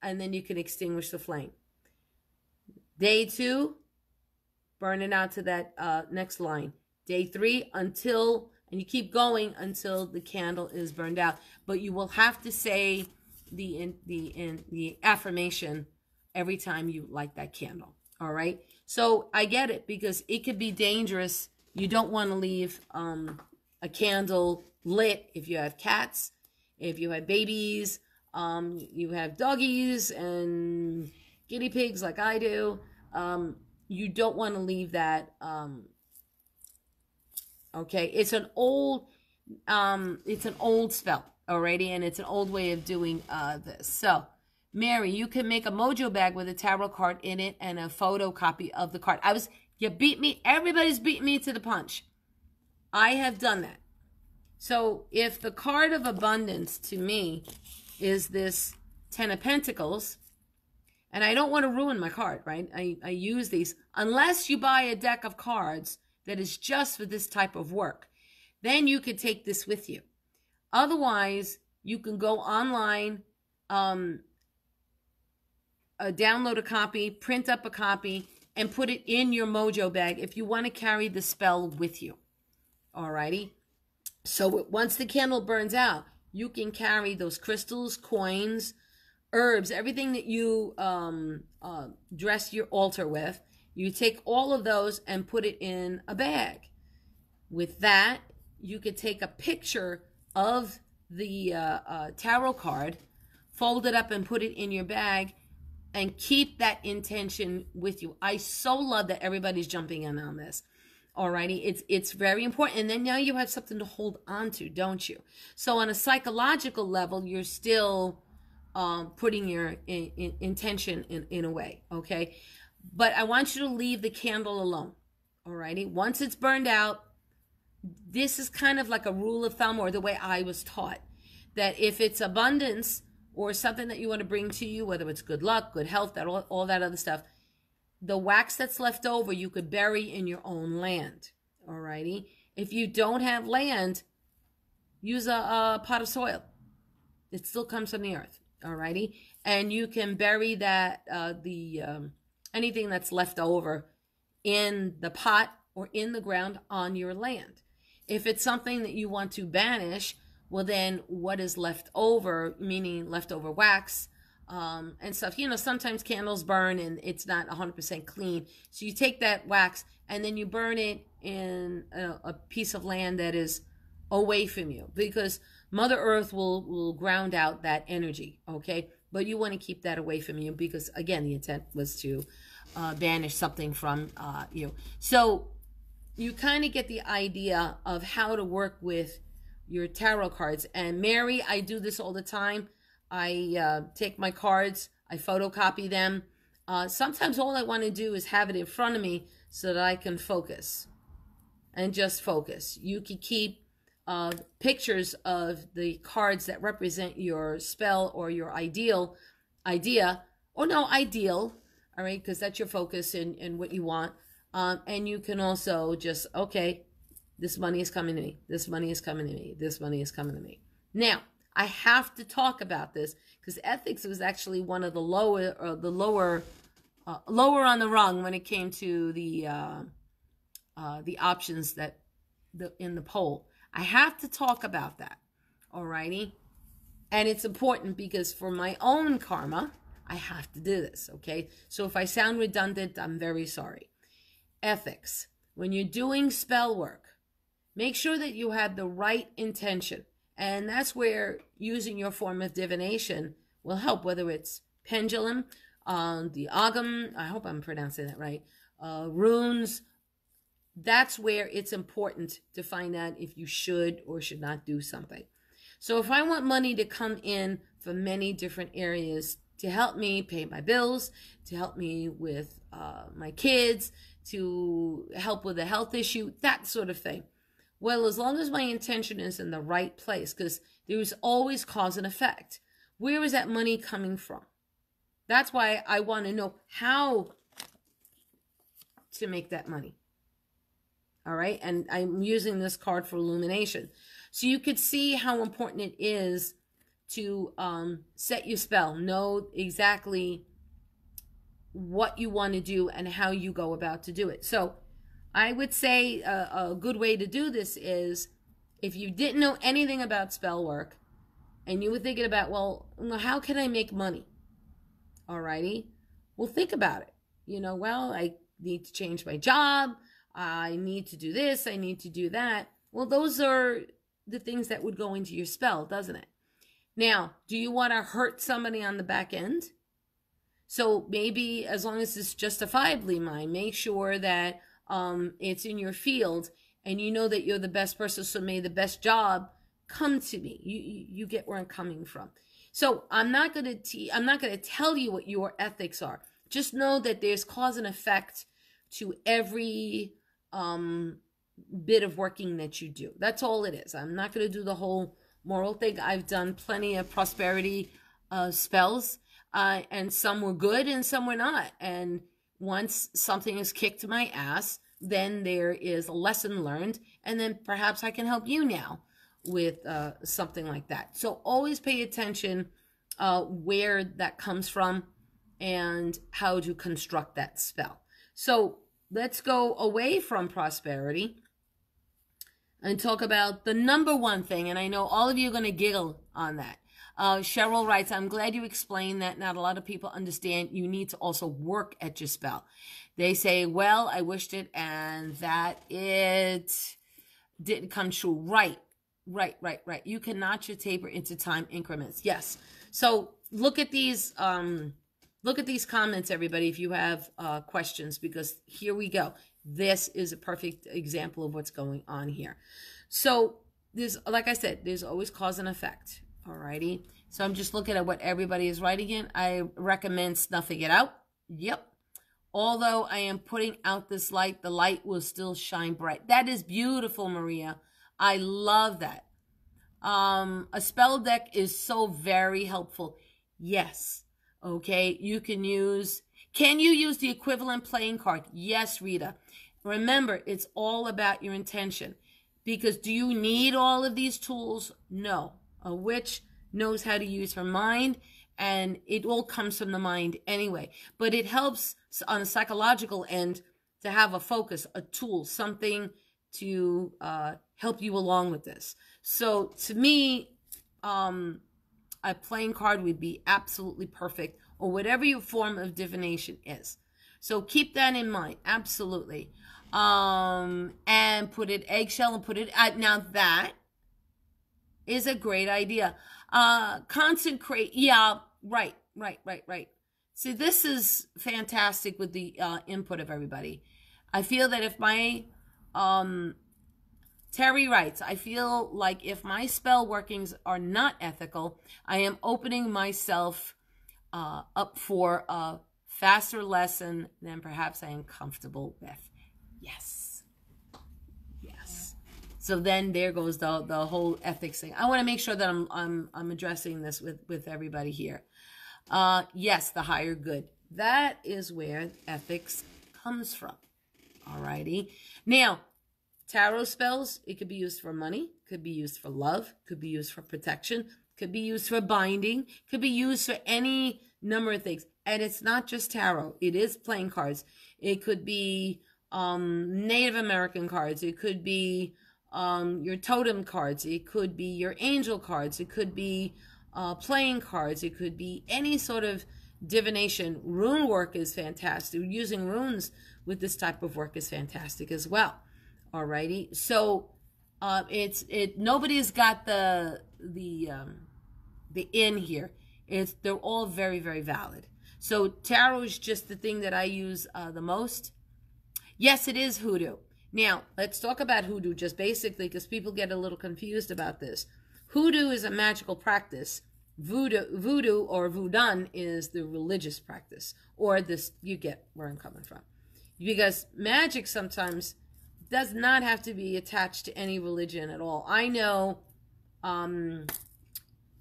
and then you can extinguish the flame. Day 2, burn it out to that next line. Day 3, until, and you keep going until the candle is burned out. But you will have to say the affirmation every time you light that candle. All right. So I get it, because it could be dangerous You don't want to leave a candle lit if you have cats, if you have babies, you have doggies and guinea pigs like I do. You don't want to leave that. Okay, it's an old spell, alrighty, and it's an old way of doing this. So, Mary, you can make a mojo bag with a tarot card in it and a photocopy of the card. You beat me. Everybody's beating me to the punch. I have done that. So if the card of abundance to me is this 10 of Pentacles, and I don't want to ruin my card, right? I use these. Unless you buy a deck of cards that is just for this type of work, then you could take this with you. Otherwise, you can go online, download a copy, print up a copy, and put it in your mojo bag if you want to carry the spell with you. Alrighty? So once the candle burns out, you can carry those crystals, coins, herbs, everything that you dress your altar with. You take all of those and put it in a bag. With that, you could take a picture of the tarot card, fold it up and put it in your bag, and keep that intention with you. I so love that everybody's jumping in on this. Alrighty, it's very important. And then now you have something to hold on to, don't you? So on a psychological level, you're still putting your intention in a way, okay? But I want you to leave the candle alone, alrighty? Once it's burned out, this is kind of like a rule of thumb, or the way I was taught, that if it's abundance or something that you want to bring to you, whether it's good luck, good health, that all that other stuff, the wax that's left over, you could bury in your own land, alrighty? If you don't have land, use a pot of soil. It still comes from the earth, alrighty? And you can bury that, anything that's left over in the pot or in the ground on your land. If it's something that you want to banish, well then what is left over, meaning leftover wax, and stuff. You know, sometimes candles burn and it's not 100% clean. So you take that wax and then you burn it in a piece of land that is away from you, because Mother Earth will ground out that energy, okay? But you want to keep that away from you because, again, the intent was to banish something from you. So you kind of get the idea of how to work with your tarot cards. And Mary, I do this all the time. I take my cards, I photocopy them. Sometimes all I want to do is have it in front of me so that I can focus and just focus. You can keep pictures of the cards that represent your spell or your ideal, all right, because that's your focus and what you want. And you can also just, okay, this money is coming to me. This money is coming to me. This money is coming to me. Now, I have to talk about this because ethics was actually one of the lower on the rung when it came to the options that in the poll. I have to talk about that, alrighty? And it's important because for my own karma, I have to do this, okay? So if I sound redundant, I'm very sorry. Ethics. When you're doing spell work, make sure that you have the right intention. And that's where using your form of divination will help, whether it's pendulum, the Ogham, I hope I'm pronouncing that right, runes. That's where it's important to find out if you should or should not do something. So if I want money to come in from many different areas to help me pay my bills, to help me with my kids, to help with a health issue, that sort of thing. Well, as long as my intention is in the right place, because there's always cause and effect. Where is that money coming from? That's why I want to know how to make that money. All right, and I'm using this card for illumination. So you could see how important it is to set your spell, know exactly what you want to do and how you go about to do it. So I would say a good way to do this is if you didn't know anything about spell work and you were thinking about, well, how can I make money? Alrighty. Well, think about it. You know, well, I need to change my job. I need to do this, I need to do that. Well, those are the things that would go into your spell, doesn't it? Now, do you want to hurt somebody on the back end? So maybe as long as it's justifiably mine, make sure that it's in your field and you know that you're the best person, so may the best job come to me. You get where I'm coming from. So I'm not going to tell you what your ethics are. Just know that there's cause and effect to every bit of working that you do. That's all it is. I'm not going to do the whole moral thing. I've done plenty of prosperity spells, and some were good and some were not. And once something is kicked my ass, then there is a lesson learned, and then perhaps I can help you now with something like that. So always pay attention where that comes from and how to construct that spell. So let's go away from prosperity and talk about the number one thing. And I know all of you are going to giggle on that. Cheryl writes, I'm glad you explained that. Not a lot of people understand you need to also work at your spell. They say, well, I wished it and that it didn't come true. Right. You can notch your taper into time increments. Yes. So look at these comments, everybody, if you have questions, because here we go. This is a perfect example of what's going on here. So there's, like I said, there's always cause and effect. Alrighty. So I'm just looking at what everybody is writing in. I recommend snuffing it out. Yep. Although I am putting out this light, the light will still shine bright. That is beautiful, Maria. I love that. A spell deck is so very helpful. Yes. Okay. Can you use the equivalent playing card? Yes, Rita. Remember, it's all about your intention. Because do you need all of these tools? No. A witch knows how to use her mind, and it all comes from the mind anyway. But it helps on a psychological end to have a focus, a tool, something to help you along with this. So to me, a playing card would be absolutely perfect, or whatever your form of divination is. So keep that in mind, absolutely. And put it eggshell and put it at, now that is a great idea. Consecrate, yeah, right. See, this is fantastic with the input of everybody. I feel that if my, Terry writes, I feel like if my spell workings are not ethical, I am opening myself up for a faster lesson than perhaps I am comfortable with. Yes. So then there goes the whole ethics thing. I want to make sure that I'm addressing this with everybody here. Yes, the higher good. That is where ethics comes from. Alrighty. Now, tarot spells, it could be used for money, could be used for love, could be used for protection, could be used for binding, could be used for any number of things. And it's not just tarot. It is playing cards. It could be Native American cards. It could be your totem cards. It could be your angel cards. It could be playing cards. It could be any sort of divination. Rune work is fantastic. Using runes with this type of work is fantastic as well. Alrighty. So nobody's got the in here. They're all very, very valid. So tarot is just the thing that I use the most. Yes, it is hoodoo. Now, let's talk about hoodoo just basically, because people get a little confused about this. Hoodoo is a magical practice. Voodoo or voodoo is the religious practice, or this, you get where I'm coming from. Because magic sometimes does not have to be attached to any religion at all. I know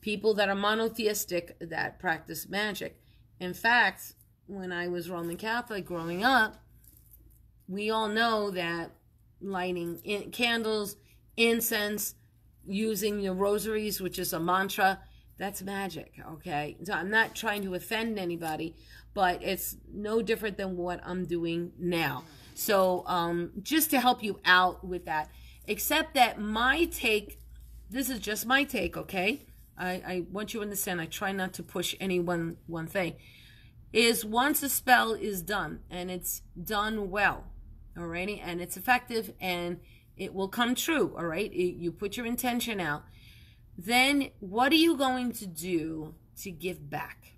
people that are monotheistic that practice magic. In fact, when I was Roman Catholic growing up, we all know that lighting candles, incense, using the rosaries, which is a mantra, that's magic, okay? So I'm not trying to offend anybody, but it's no different than what I'm doing now. So just to help you out with that, except that my take, this is just my take, okay? I want you to understand, I try not to push any one thing, is once a spell is done, and it's done well, Alrighty, and it's effective and it will come true. All right, you put your intention out. Then what are you going to do to give back?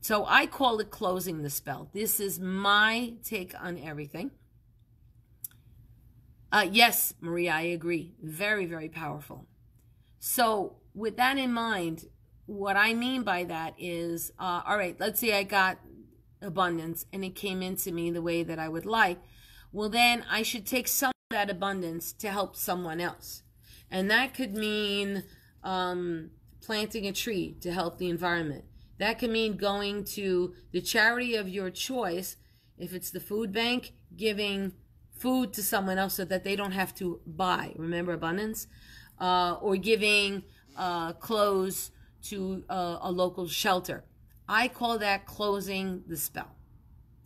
So I call it closing the spell. This is my take on everything. Yes, Maria, I agree. Very, very powerful. So with that in mind, what I mean by that is, all right, let's say I got abundance and it came into me the way that I would like. Well, then I should take some of that abundance to help someone else. And that could mean planting a tree to help the environment. That could mean going to the charity of your choice. If it's the food bank, giving food to someone else so that they don't have to buy. Remember abundance? Or giving clothes to a local shelter. I call that closing the spell.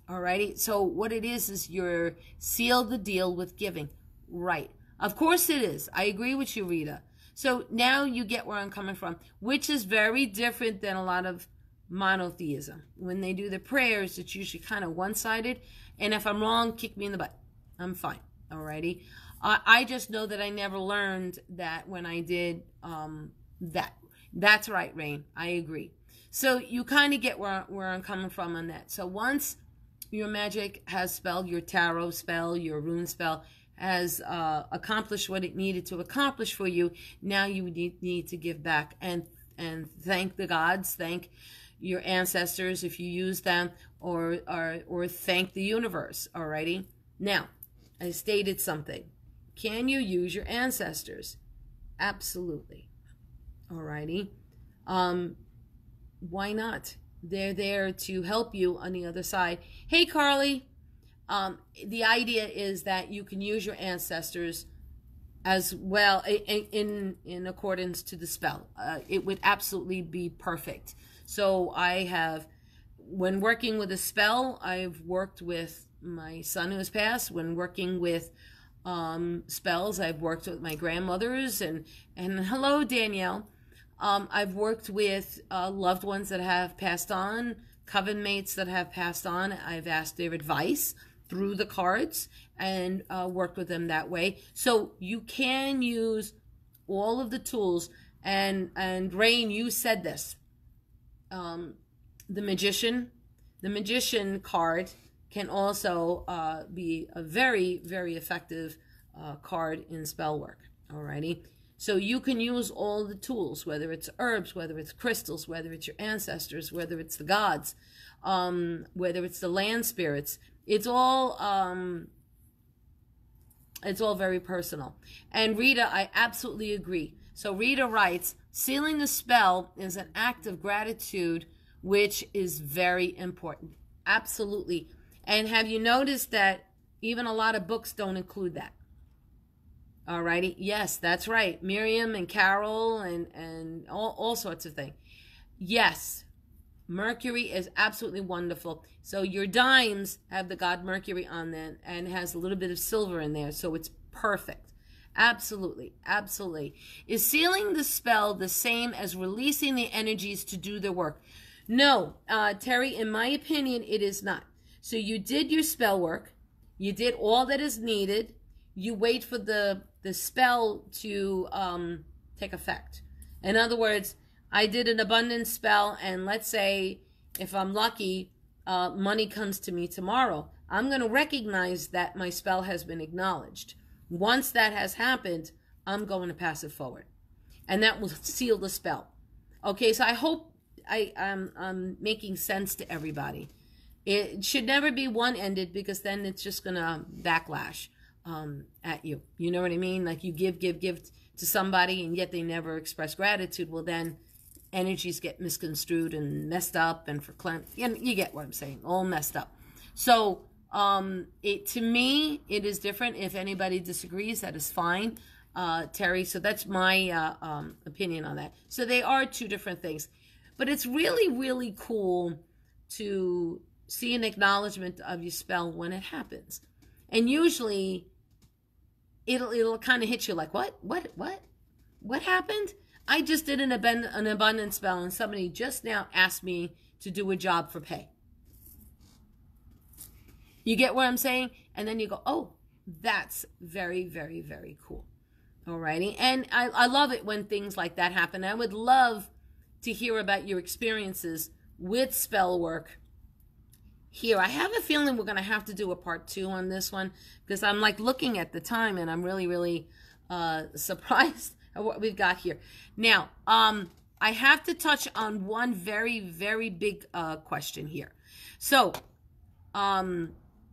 Alrighty? So what it is you're sealed the deal with giving. Right. Of course it is. I agree with you, Rita. So now you get where I'm coming from, which is very different than a lot of monotheism. When they do the prayers, it's usually kind of one-sided. And if I'm wrong, kick me in the butt. I'm fine. Alrighty? I just know that I never learned that when I did that. That's right, Rain. I agree. So you kind of get where I'm coming from on that. So once your magic has spelled, your tarot spell, your rune spell has accomplished what it needed to accomplish for you, now you need to give back and thank the gods, thank your ancestors if you use them, or thank the universe. Alrighty? Now, I stated something. Can you use your ancestors? Absolutely. Alrighty? Why not? They're there to help you on the other side. Hey, Carly. The idea is that you can use your ancestors as well in accordance to the spell. It would absolutely be perfect. So I have, when working with a spell, I've worked with my son who has passed. When working with spells, I've worked with my grandmothers and hello, Danielle. I've worked with loved ones that have passed on, coven mates that have passed on. I've asked their advice through the cards and worked with them that way. So you can use all of the tools. And Rain, you said this. The magician card can also be a very, very effective card in spell work. Alrighty. So you can use all the tools, whether it's herbs, whether it's crystals, whether it's your ancestors, whether it's the gods, whether it's the land spirits. It's all very personal. And Rita, I absolutely agree. So Rita writes, sealing the spell is an act of gratitude, which is very important. Absolutely. And have you noticed that even a lot of books don't include that? Alrighty. Yes, that's right. Miriam and Carol and all sorts of things. Yes. Mercury is absolutely wonderful. So your dimes have the god Mercury on them and has a little bit of silver in there. So it's perfect. Absolutely. Absolutely. Is sealing the spell the same as releasing the energies to do their work? No, Terry, in my opinion, it is not. So you did your spell work. You did all that is needed. You wait for the spell to take effect. In other words, I did an abundance spell, and let's say if I'm lucky, money comes to me tomorrow. I'm going to recognize that my spell has been acknowledged. Once that has happened, I'm going to pass it forward. And that will seal the spell. Okay, so I hope I'm making sense to everybody. It should never be one-ended, because then it's just going to backlash at you. You know what I mean? Like you give to somebody, and yet they never express gratitude. Well, then energies get misconstrued and messed up, and you get what I'm saying, all messed up. So to me, it is different. If anybody disagrees, that is fine, Terry. So that's my opinion on that. So they are two different things, but it's really, really cool to see an acknowledgement of your spell when it happens. And usually it'll kind of hit you like, what happened? I just did an abundance spell, and somebody just now asked me to do a job for pay. You get what I'm saying? And then you go, oh, that's very, very, very cool. Alrighty. And I love it when things like that happen. I would love to hear about your experiences with spell work here. I have a feeling we're going to have to do a part 2 on this one, because I'm like looking at the time and I'm really, really surprised at what we've got here. Now, I have to touch on one very, very big question here. So,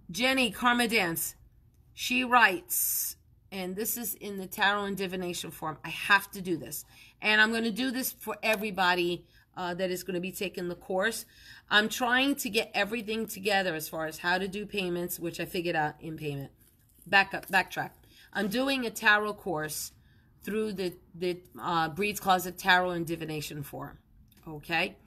Jenny Karma Dance, she writes, and this is in the Tarot and Divination form. I have to do this. And I'm going to do this for everybody that is going to be taking the course. I'm trying to get everything together as far as how to do payments, which I figured out in payment. Backtrack. I'm doing a tarot course through the Breed's Closet Tarot and Divination forum. Okay?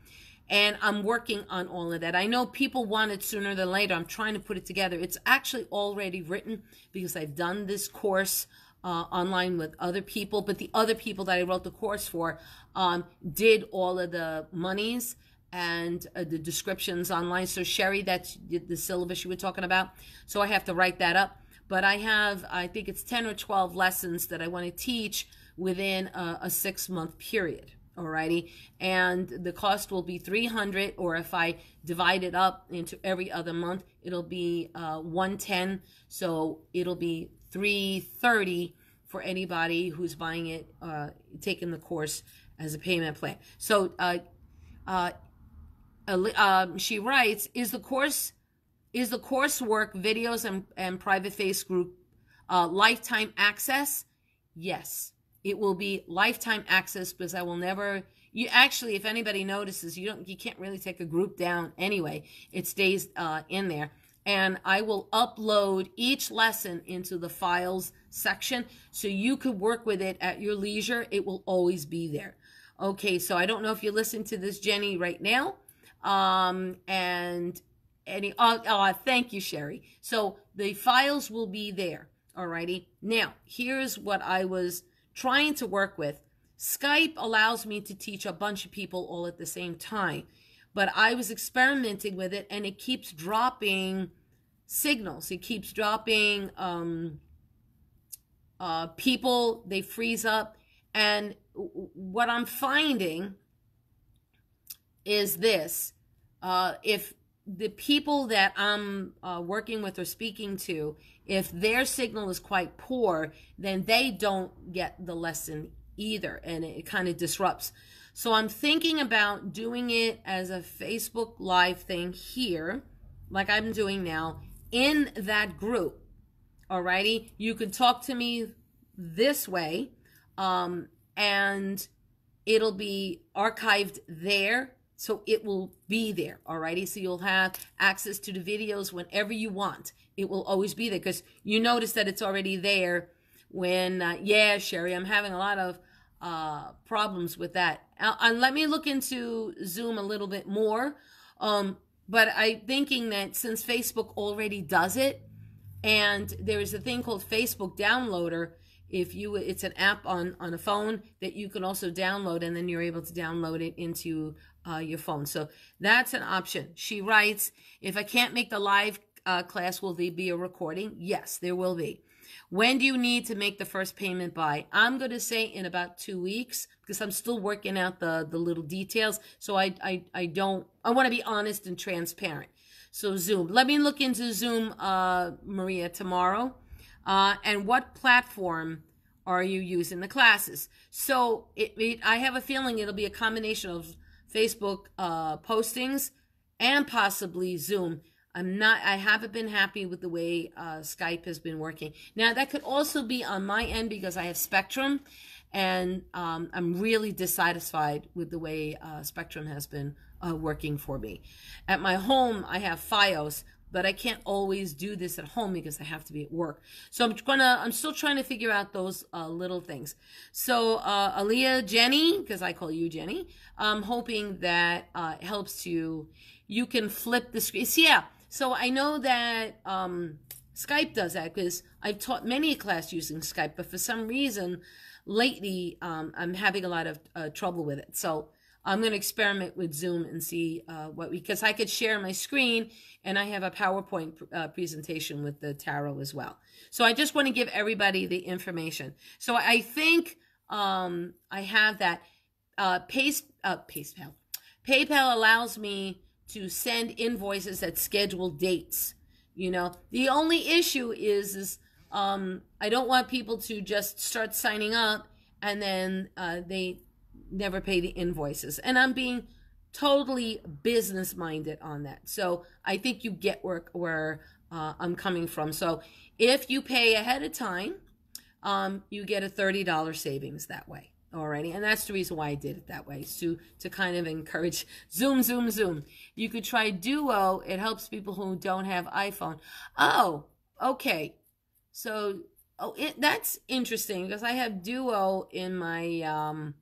And I'm working on all of that. I know people want it sooner than later. I'm trying to put it together. It's actually already written because I've done this course online with other people. But the other people that I wrote the course for did all of the monies and the descriptions online. So Sherry, that's the syllabus you were talking about. So I have to write that up. But I have, I think it's 10 or 12 lessons that I want to teach within a 6-month period. Alrighty, and the cost will be $300, or if I divide it up into every other month, it'll be $110. So it'll be $330 for anybody who's buying it, taking the course as a payment plan. So she writes, is the coursework videos and private face group lifetime access? Yes. It will be lifetime access, because I will never, you actually, if anybody notices, you can't really take a group down anyway. It stays in there. And I will upload each lesson into the files section, so you could work with it at your leisure. It will always be there. Okay, so I don't know if you listen to this, Jenny, right now. Thank you, Sherry. So the files will be there. Alrighty. Now, here's what I was trying to work with. Skype allows me to teach a bunch of people all at the same time, but I was experimenting with it, and it keeps dropping signals. It keeps dropping people. They freeze up, and what I'm finding is this: if the people that I'm working with or speaking to, if their signal is quite poor, then they don't get the lesson either, and it kind of disrupts. So I'm thinking about doing it as a Facebook Live thing here, like I'm doing now, in that group. Alrighty, you can talk to me this way, and it'll be archived there. So it will be there, alrighty? So you'll have access to the videos whenever you want. It will always be there, because you notice that it's already there when, yeah, Sherry, I'm having a lot of problems with that. And let me look into Zoom a little bit more. But I'm thinking that since Facebook already does it, and there is a thing called Facebook Downloader, it's an app on a phone that you can also download, and then you're able to download it into your phone. So that's an option. She writes, if I can't make the live class, will there be a recording? Yes, there will be. When do you need to make the first payment by? I'm going to say in about 2 weeks, because I'm still working out the little details. So I want to be honest and transparent. So Zoom, let me look into Zoom, Maria, tomorrow. And what platform are you using the classes? So I have a feeling it'll be a combination of Facebook postings and possibly Zoom. I haven't been happy with the way Skype has been working. Now, that could also be on my end, because I have Spectrum, and I'm really dissatisfied with the way Spectrum has been working for me. At my home, I have Fios, but I can't always do this at home because I have to be at work. So I'm still trying to figure out those little things. So Aaliyah, Jenny, because I call you Jenny, I'm hoping that helps you. You can flip the screen. So, yeah. So I know that Skype does that, because I've taught many a class using Skype, but for some reason lately I'm having a lot of trouble with it. So I'm going to experiment with Zoom and see because I could share my screen, and I have a PowerPoint presentation with the tarot as well. So I just want to give everybody the information. So I think I have that. PayPal allows me to send invoices at scheduled dates. You know, the only issue is I don't want people to just start signing up and then they never pay the invoices. And I'm being totally business minded on that. So I think you get where I'm coming from. So if you pay ahead of time, you get a $30 savings that way. Alrighty, and that's the reason why I did it that way, to kind of encourage Zoom. You could try Duo. It helps people who don't have iPhone. Oh, okay. So, that's interesting because I have Duo in my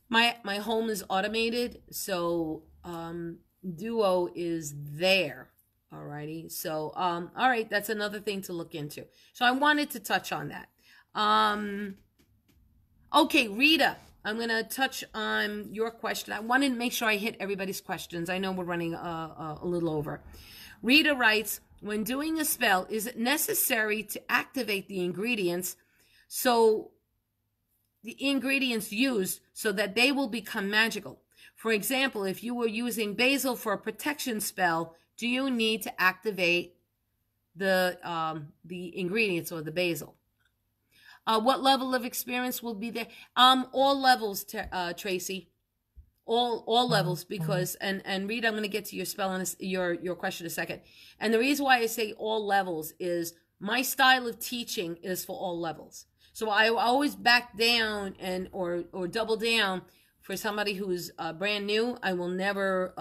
my home is automated, so Duo is there. Alrighty, so all right, that's another thing to look into. So I wanted to touch on that. Okay, Rita, I'm going to touch on your question. I wanted to make sure I hit everybody's questions. I know we're running a little over. Rita writes, when doing a spell, is it necessary to activate the ingredients used so that they will become magical? For example, if you were using basil for a protection spell, do you need to activate the ingredients or the basil? What level of experience will be there? All levels, Tracy. All levels, because and Rita, I'm going to get to your spell and your question in a second. And the reason why I say all levels is my style of teaching is for all levels. So I always back down or double down for somebody who's brand new. I will never.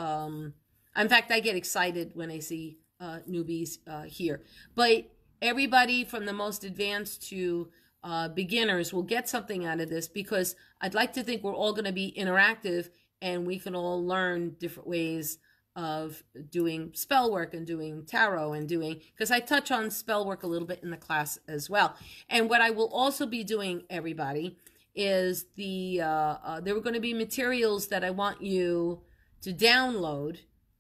In fact, I get excited when I see newbies here. But everybody from the most advanced to beginners will get something out of this, because I'd like to think we're all going to be interactive and we can all learn different ways of doing spell work and doing tarot and because I touch on spell work a little bit in the class as well. And what I will also be doing, everybody, is there are going to be materials that I want you to download,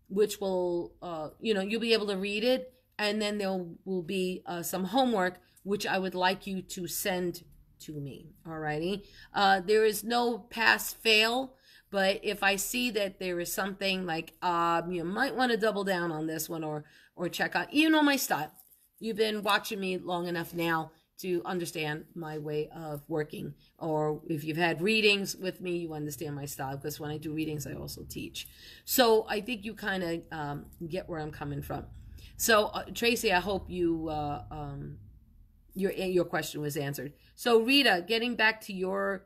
which will, you'll be able to read it, and then there will be some homework which I would like you to send to me. Alrighty. There is no pass fail, but if I see that there is something like you might want to double down on this one or check out, you know my style. You've been watching me long enough now to understand my way of working. Or if you've had readings with me, you understand my style, because when I do readings, I also teach. So I think you kind of get where I'm coming from. So Tracy, I hope your question was answered. So Rita, getting back to your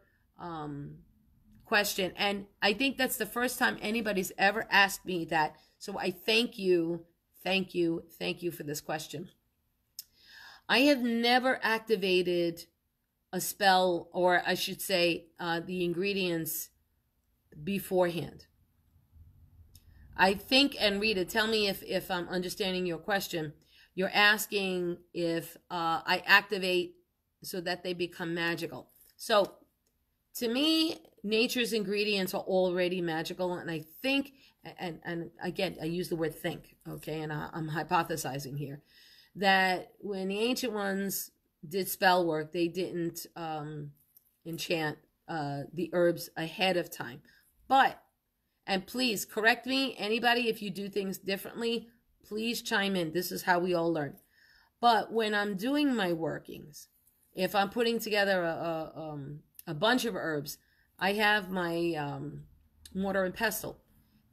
question, and I think that's the first time anybody's ever asked me that. So I thank you for this question. I have never activated a spell, or I should say the ingredients beforehand. I think, and Rita, tell me if I'm understanding your question. You're asking if I activate so that they become magical. So to me, nature's ingredients are already magical. And I think, and again, I use the word think, okay? And I'm hypothesizing here, that when the ancient ones did spell work, they didn't enchant the herbs ahead of time. But, and please correct me, anybody, if you do things differently, please chime in. This is how we all learn. But when I'm doing my workings, if I'm putting together a bunch of herbs, I have my mortar and pestle,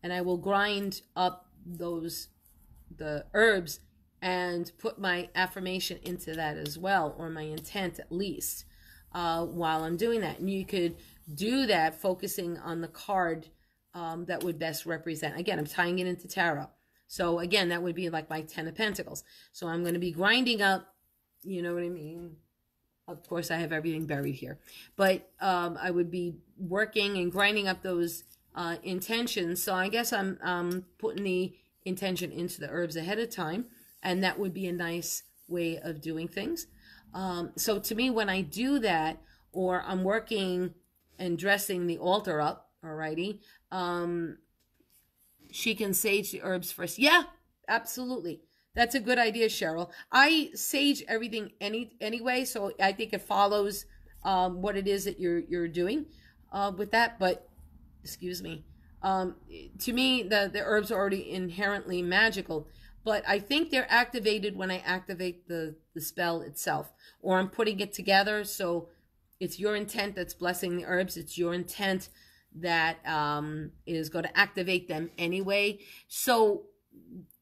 and I will grind up the herbs and put my affirmation into that as well, or my intent at least, while I'm doing that. And you could do that focusing on the card that would best represent. Again, I'm tying it into tarot. So again, that would be like my 10 of Pentacles. So I'm going to be grinding up, you know what I mean? Of course, I have everything buried here. But I would be working and grinding up those intentions. So I guess I'm putting the intention into the herbs ahead of time. And that would be a nice way of doing things. So to me, when I do that, or I'm working and dressing the altar up, Alrighty. She can sage the herbs first. Yeah, absolutely. That's a good idea, Cheryl. I sage everything anyway, so I think it follows what it is that you're doing with that. But excuse me. To me, the herbs are already inherently magical, but I think they're activated when I activate the spell itself, or I'm putting it together. So it's your intent that's blessing the herbs. It's your intent that is going to activate them anyway. So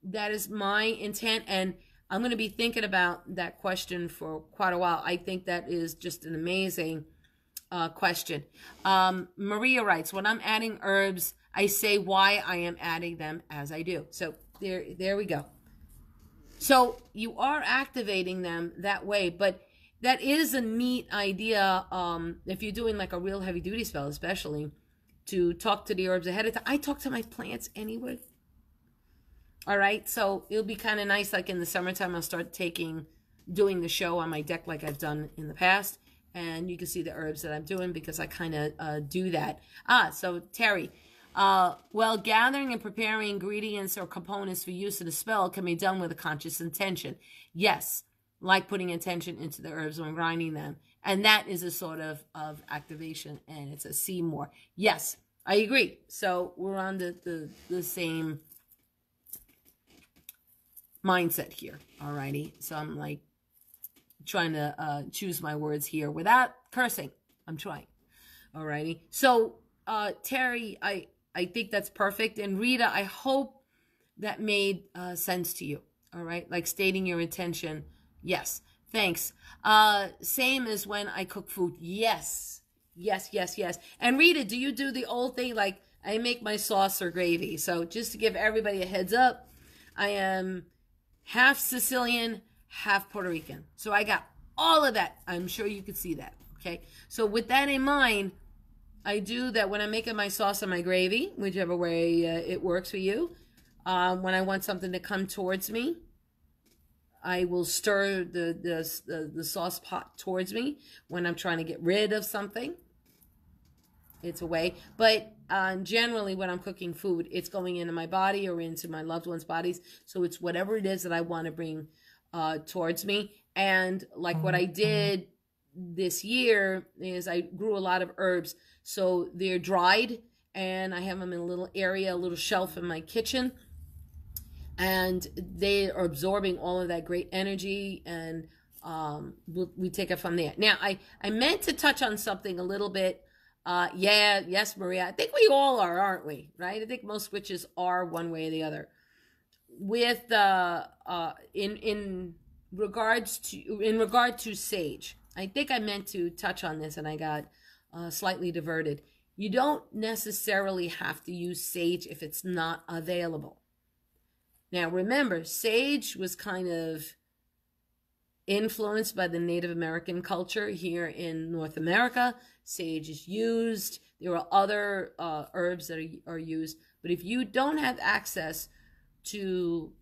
that is my intent, and I'm going to be thinking about that question for quite a while. I think that is just an amazing question. Maria writes, when I'm adding herbs, I say why I am adding them as I do. So there we go. So you are activating them that way, but that is a neat idea. If you're doing like a real heavy duty spell, especially, to talk to the herbs ahead of time. I talk to my plants anyway. All right, so it'll be kind of nice. Like in the summertime, I'll start doing the show on my deck like I've done in the past, and you can see the herbs that I'm doing because I kind of do that. So Terry, well, gathering and preparing ingredients or components for use in a spell can be done with a conscious intention. Yes, like putting intention into the herbs when grinding them. And that is a sort of activation, and it's a see more. Yes, I agree. So we're on the same mindset here. Alrighty. So I'm like trying to choose my words here without cursing. I'm trying. Alrighty. So Terry, I think that's perfect. And Rita, I hope that made sense to you. All right. Like stating your intention. Yes. Thanks. Same as when I cook food. Yes. Yes, yes, yes. And Rita, do you do the old thing? Like I make my sauce or gravy. So just to give everybody a heads up, I am half Sicilian, half Puerto Rican. So I got all of that. I'm sure you could see that. Okay. So with that in mind, I do that when I'm making my sauce or my gravy, whichever way it works for you. When I want something to come towards me, I will stir the sauce pot towards me. When I'm trying to get rid of something, it's a way. But generally, when I'm cooking food, it's going into my body or into my loved ones' bodies. So it's whatever it is that I want to bring towards me. And like what I did this year is I grew a lot of herbs. So they're dried, and I have them in a little area, a little shelf in my kitchen. And they are absorbing all of that great energy, and we take it from there. Now, I meant to touch on something a little bit. Yes, Maria. I think we all are, aren't we? Right? I think most witches are one way or the other. With in regard to sage, I think I meant to touch on this, and I got slightly diverted. You don't necessarily have to use sage if it's not available. Now, remember, sage was kind of influenced by the Native American culture here in North America. Sage is used. There are other herbs that are used. But if you don't have access to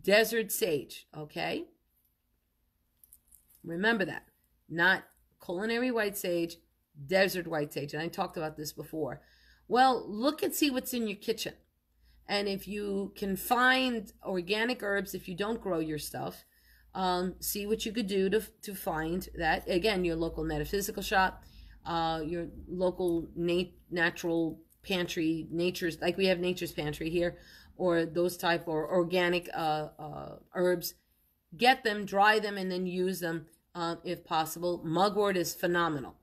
desert sage, okay? Remember that. Not culinary white sage, desert white sage. And I talked about this before. Well, look and see what's in your kitchen. And if you can find organic herbs, if you don't grow your stuff, see what you could do to find that. Again, your local metaphysical shop, your local natural pantry, like we have Nature's Pantry here, or those type or organic herbs. Get them, dry them, and then use them if possible. Mugwort is phenomenal.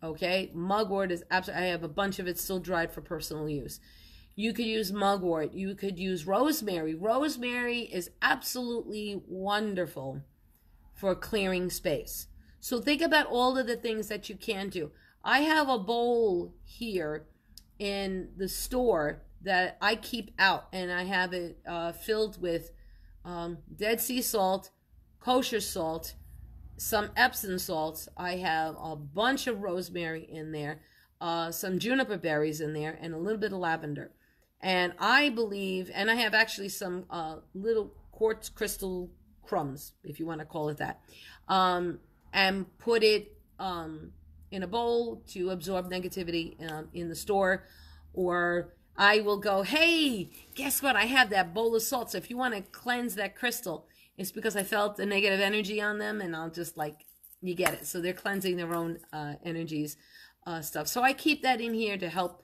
Okay, mugwort is absolutely. I have a bunch of it still dried for personal use. You could use mugwort. You could use rosemary. Rosemary is absolutely wonderful for clearing space. So think about all of the things that you can do. I have a bowl here in the store that I keep out, and I have it filled with Dead Sea salt, kosher salt, some Epsom salts. I have a bunch of rosemary in there, some juniper berries in there, and a little bit of lavender. And I believe, and I have actually some little quartz crystal crumbs, if you want to call it that, and put it in a bowl to absorb negativity in the store. Or I will go, hey, guess what? I have that bowl of salt. So if you want to cleanse that crystal, it's because I felt the negative energy on them, and I'll just like, you get it. So they're cleansing their own energies, stuff. So I keep that in here to help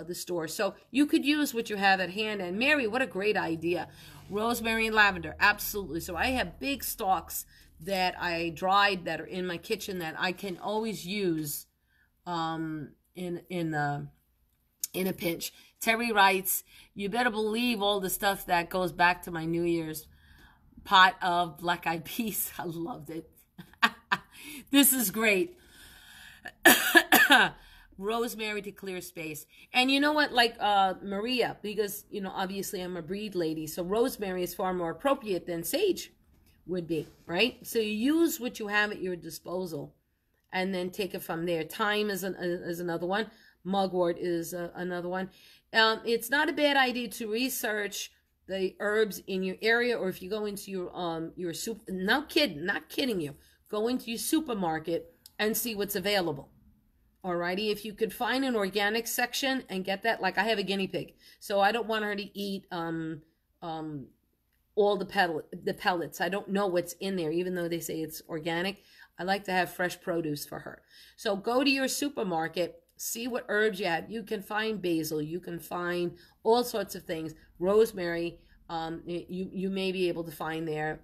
the store. So you could use what you have at hand. And Mary, what a great idea. Rosemary and lavender, absolutely. So I have big stalks that I dried that are in my kitchen that I can always use in a pinch. Terry writes, you better believe all the stuff that goes back to my New Year's pot of black eyed peas. I loved it. This is great. Rosemary to clear space. And you know what, like Maria, because, you know, obviously I'm a breed lady, so rosemary is far more appropriate than sage would be, right? So you use what you have at your disposal and then take it from there. Thyme is another one. Mugwort is another one. It's not a bad idea to research the herbs in your area, or if you go into your soup, not kidding you, go into your supermarket and see what's available. Alrighty, if you could find an organic section and get that, like I have a guinea pig, so I don't want her to eat all the pellets. I don't know what's in there, even though they say it's organic. I like to have fresh produce for her. So go to your supermarket, see what herbs you have. You can find basil, you can find all sorts of things. Rosemary, you may be able to find there,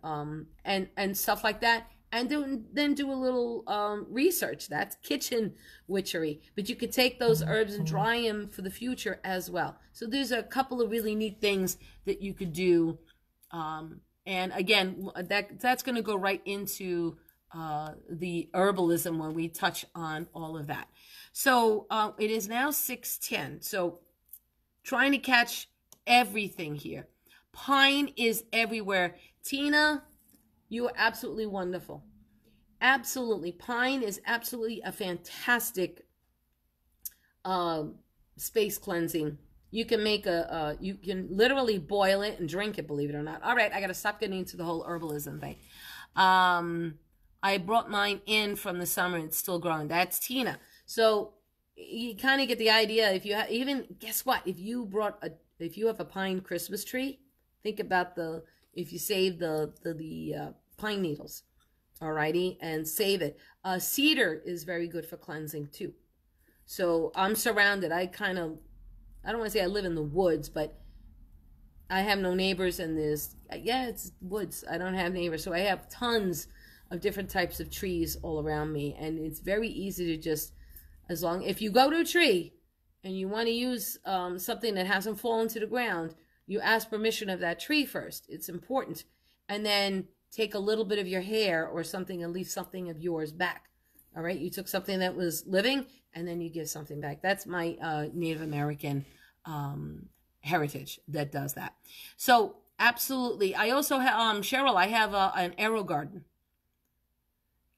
and stuff like that. And then do a little research. That's kitchen witchery. But you could take those herbs and dry them for the future as well. So there's a couple of really neat things that you could do. And again, that's going to go right into the herbalism when we touch on all of that. So it is now 6:10. So trying to catch everything here. Pine is everywhere. Tina, you are absolutely wonderful. Absolutely. Pine is absolutely a fantastic space cleansing. You can make you can literally boil it and drink it, believe it or not. All right, I got to stop getting into the whole herbalism thing. I brought mine in from the summer. It's still growing. That's Tina. So you kind of get the idea. If you have, even, guess what? If you have a pine Christmas tree, think about if you save the pine needles, alrighty, and save it. Cedar is very good for cleansing too. So I'm surrounded. I don't want to say I live in the woods, but I have no neighbors, and it's woods. I don't have neighbors, so I have tons of different types of trees all around me, and it's very easy to just, if you go to a tree and you want to use something that hasn't fallen to the ground, you ask permission of that tree first. It's important. And then take a little bit of your hair or something and leave something of yours back. All right? You took something that was living and then you give something back. That's my Native American heritage that does that. So absolutely. I also have, Cheryl, I have an AeroGarden.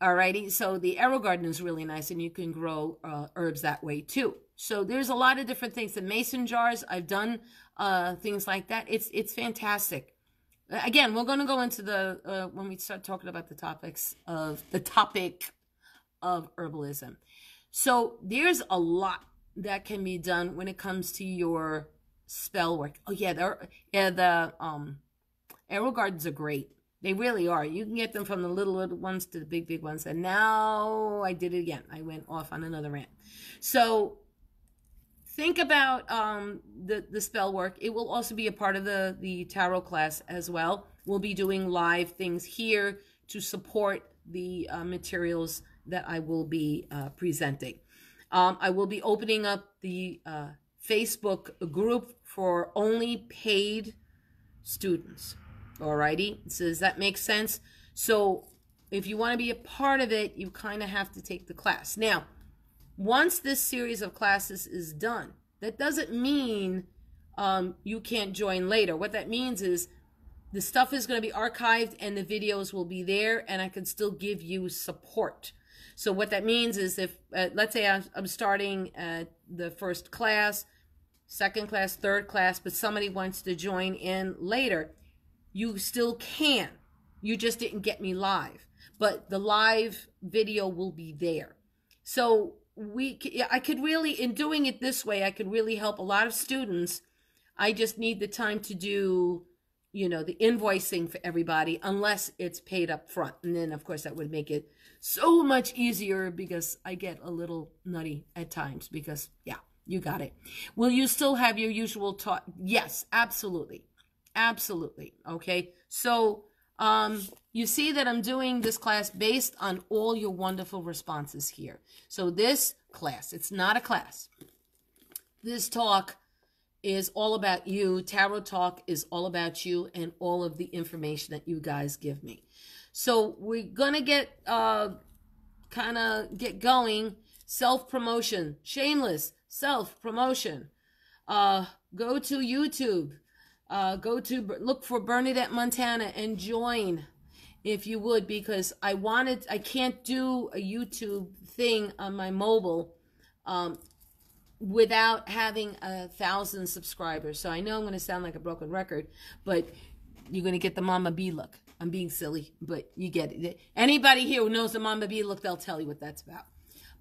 Alrighty, so the AeroGarden is really nice, and you can grow herbs that way too. So there's a lot of different things. The mason jars, I've done things like that. It's fantastic. Again, we're going to go into the when we start talking about the topic of herbalism. So there's a lot that can be done when it comes to your spell work. Oh yeah, the AeroGardens are great. They really are. You can get them from the little ones to the big ones. And now I did it again. I went off on another rant. So think about the spell work. It will also be a part of the tarot class as well. We'll be doing live things here to support the materials that I will be presenting. I will be opening up the Facebook group for only paid students. Alrighty, so does that make sense? So if you want to be a part of it, you kind of have to take the class. Now, once this series of classes is done, that doesn't mean you can't join later. What that means is the stuff is going to be archived and the videos will be there, and I can still give you support. So what that means is if, let's say I'm starting at the first class, second class, third class, but somebody wants to join in later, you still can. You just didn't get me live. But the live video will be there. So I could really, in doing it this way, I could really help a lot of students. I just need the time to do, the invoicing for everybody, unless it's paid up front. And then, of course, that would make it so much easier, because I get a little nutty at times because, yeah, you got it. Will you still have your usual talk? Yes, absolutely. Absolutely. Okay. So, you see that I'm doing this class based on all your wonderful responses here. So this class, it's not a class. This talk is all about you. Tarot talk is all about you and all of the information that you guys give me. So we're going to get going. Self-promotion. Shameless self-promotion. Go to YouTube. Look for Bernadette Montana and join, if you would, because I can't do a YouTube thing on my mobile without having 1,000 subscribers. So I know I'm going to sound like a broken record, but you're going to get the Mama B look. I'm being silly, but you get it. Anybody here who knows the Mama B look, they'll tell you what that's about.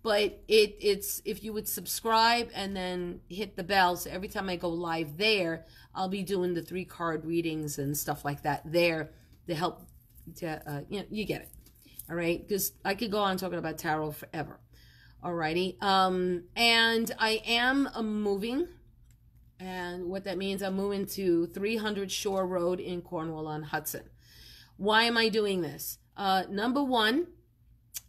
But it's if you would subscribe and then hit the bell, so every time I go live there, I'll be doing the 3-card readings and stuff like that there to help. You get it, all right? Because I could go on talking about tarot forever. Alrighty. And I am moving, and what that means, I'm moving to 300 Shore Road in Cornwall-on-Hudson. Why am I doing this? Number one,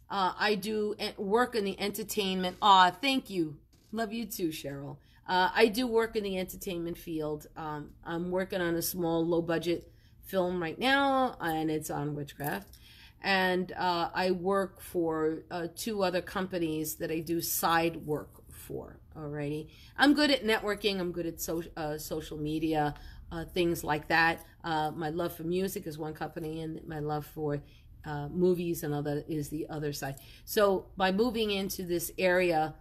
I do work in the entertainment. Thank you. Love you too, Cheryl. I do work in the entertainment field. I'm working on a small, low-budget film right now, and it's on witchcraft. And I work for 2 other companies that I do side work for. Alrighty. I'm good at networking. I'm good at social media, things like that. My love for music is one company, and my love for movies and other is the other side. So by moving into this area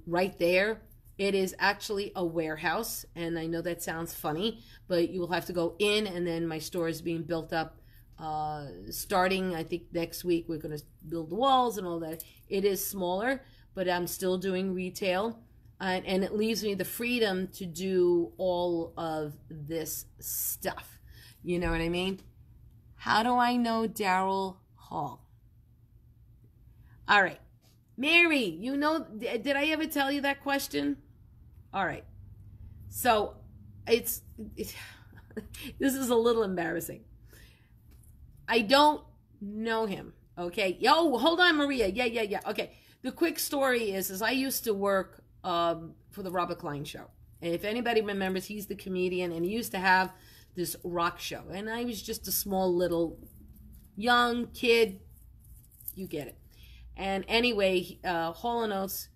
right there, it is actually a warehouse, and I know that sounds funny, but you will have to go in, and then my store is being built up starting, I think, next week. We're going to build the walls and all that. It is smaller, but I'm still doing retail, and it leaves me the freedom to do all of this stuff. You know what I mean? How do I know Daryl Hall? All right. Mary, did I ever tell you that question? All right. So this is a little embarrassing. I don't know him. Okay. Yo, hold on, Maria. Yeah. Okay. The quick story is I used to work for the Robert Klein Show. And if anybody remembers, he's the comedian, and he used to have this rock show, and I was just a small little young kid, you get it. And anyway, Hall & Oates,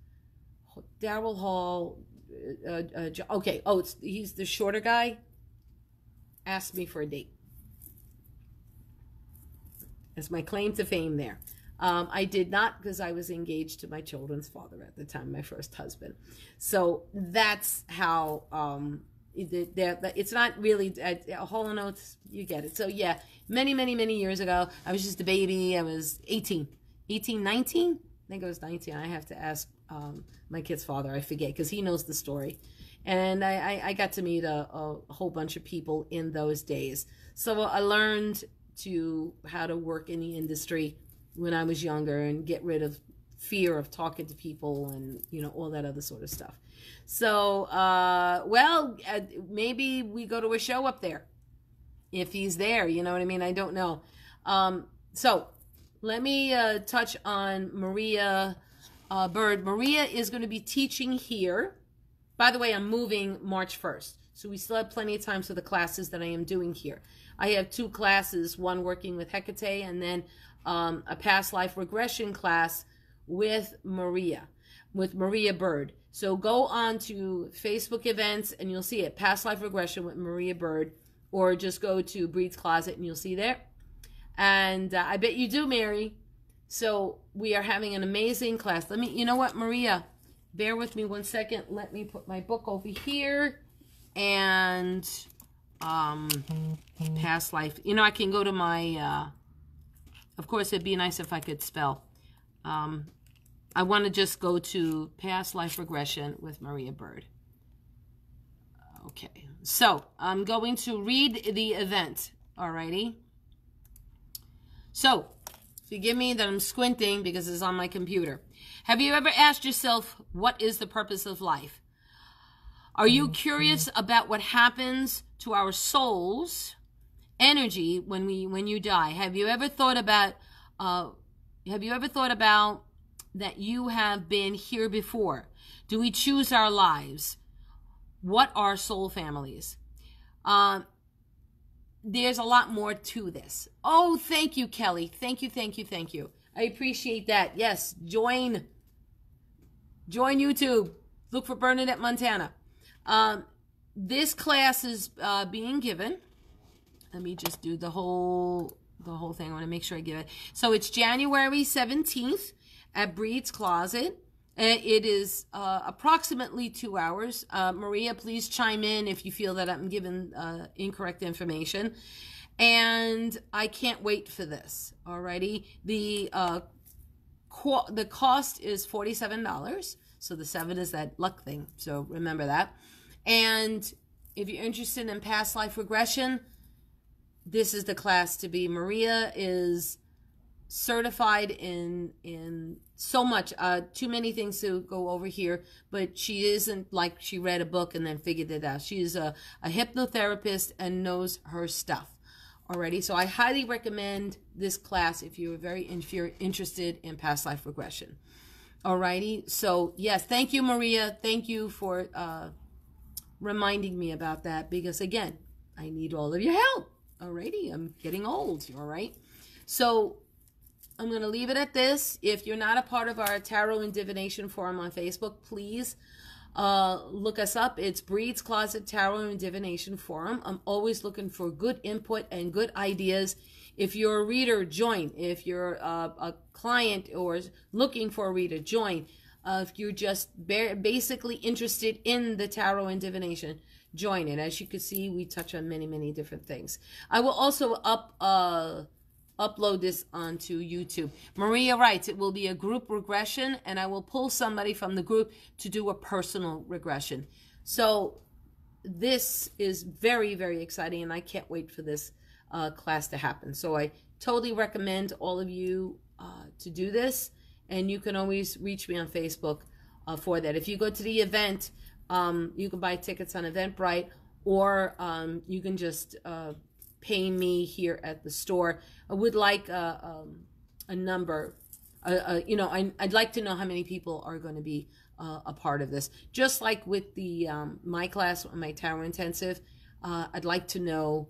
Daryl Hall, okay, he's the shorter guy, asked me for a date. That's my claim to fame there. I did not, because I was engaged to my children's father at the time, my first husband. So that's how it's not really Hall & Oates, you get it. So yeah, many years ago, I was just a baby. I was 19. I think I was 19. I have to ask my kid's father. I forget, because he knows the story. And I got to meet a whole bunch of people in those days. So I learned how to work in the industry when I was younger and get rid of fear of talking to people and, all that other sort of stuff. So, maybe we go to a show up there if he's there, you know what I mean? I don't know. So let me touch on Maria Bird. Maria is going to be teaching here. By the way, I'm moving March 1st. So we still have plenty of time for the classes that I am doing here. I have 2 classes, one working with Hecate, and then a past life regression class with Maria Bird. So go on to Facebook events and you'll see it, Past Life Regression with Maria Bird, or just go to Breed's Closet and you'll see there. And I bet you do, Mary. So we are having an amazing class. You know what, Maria, bear with me one second. Let me put my book over here and past life. I can go to my, of course, it'd be nice if I could spell. I want to just go to past life regression with Maria Bird. Okay, so I'm going to read the event. Alrighty. So, forgive me that I'm squinting because it's on my computer. Have you ever asked yourself, what is the purpose of life? Are you curious about what happens to our soul's energy when you die? Have you ever thought about that you have been here before? Do we choose our lives? What are soul families? There's a lot more to this. Oh, thank you, Kelly. Thank you. I appreciate that. Yes, join YouTube. Look for Bernadette Montana. This class is being given. Let me just do the whole thing. I want to make sure I give it. So it's January 17th at Breed's Closet. It is approximately 2 hours. Maria, please chime in if you feel that I'm giving incorrect information. And I can't wait for this. Alrighty. The cost is $47. So the 7 is that luck thing. So remember that. And if you're interested in past life regression, this is the class to be. Maria is certified in so much, too many things to go over here, but she isn't like she read a book and then figured it out. She is a hypnotherapist and knows her stuff already. So I highly recommend this class if you're interested in past life regression. Alrighty. So yes, thank you, Maria. Thank you for reminding me about that, because again, I need all of your help. Alrighty, I'm getting old. All right. So I'm going to leave it at this. If you're not a part of our Tarot and Divination Forum on Facebook, please look us up. It's Breed's Closet Tarot and Divination Forum. I'm always looking for good input and good ideas. If you're a reader, join. If you're a client or looking for a reader, join. If you're just basically interested in the tarot and divination, join it. As you can see, we touch on many, many different things. I will also upload this onto YouTube. Maria writes, it will be a group regression, and I will pull somebody from the group to do a personal regression. So this is very, very exciting, and I can't wait for this class to happen. So I totally recommend all of you to do this, and you can always reach me on Facebook for that. If you go to the event, you can buy tickets on Eventbrite, or you can just pay me here at the store. I would like a number. I'd like to know how many people are going to be a part of this. Just like with the my class, my Tarot Intensive, I'd like to know,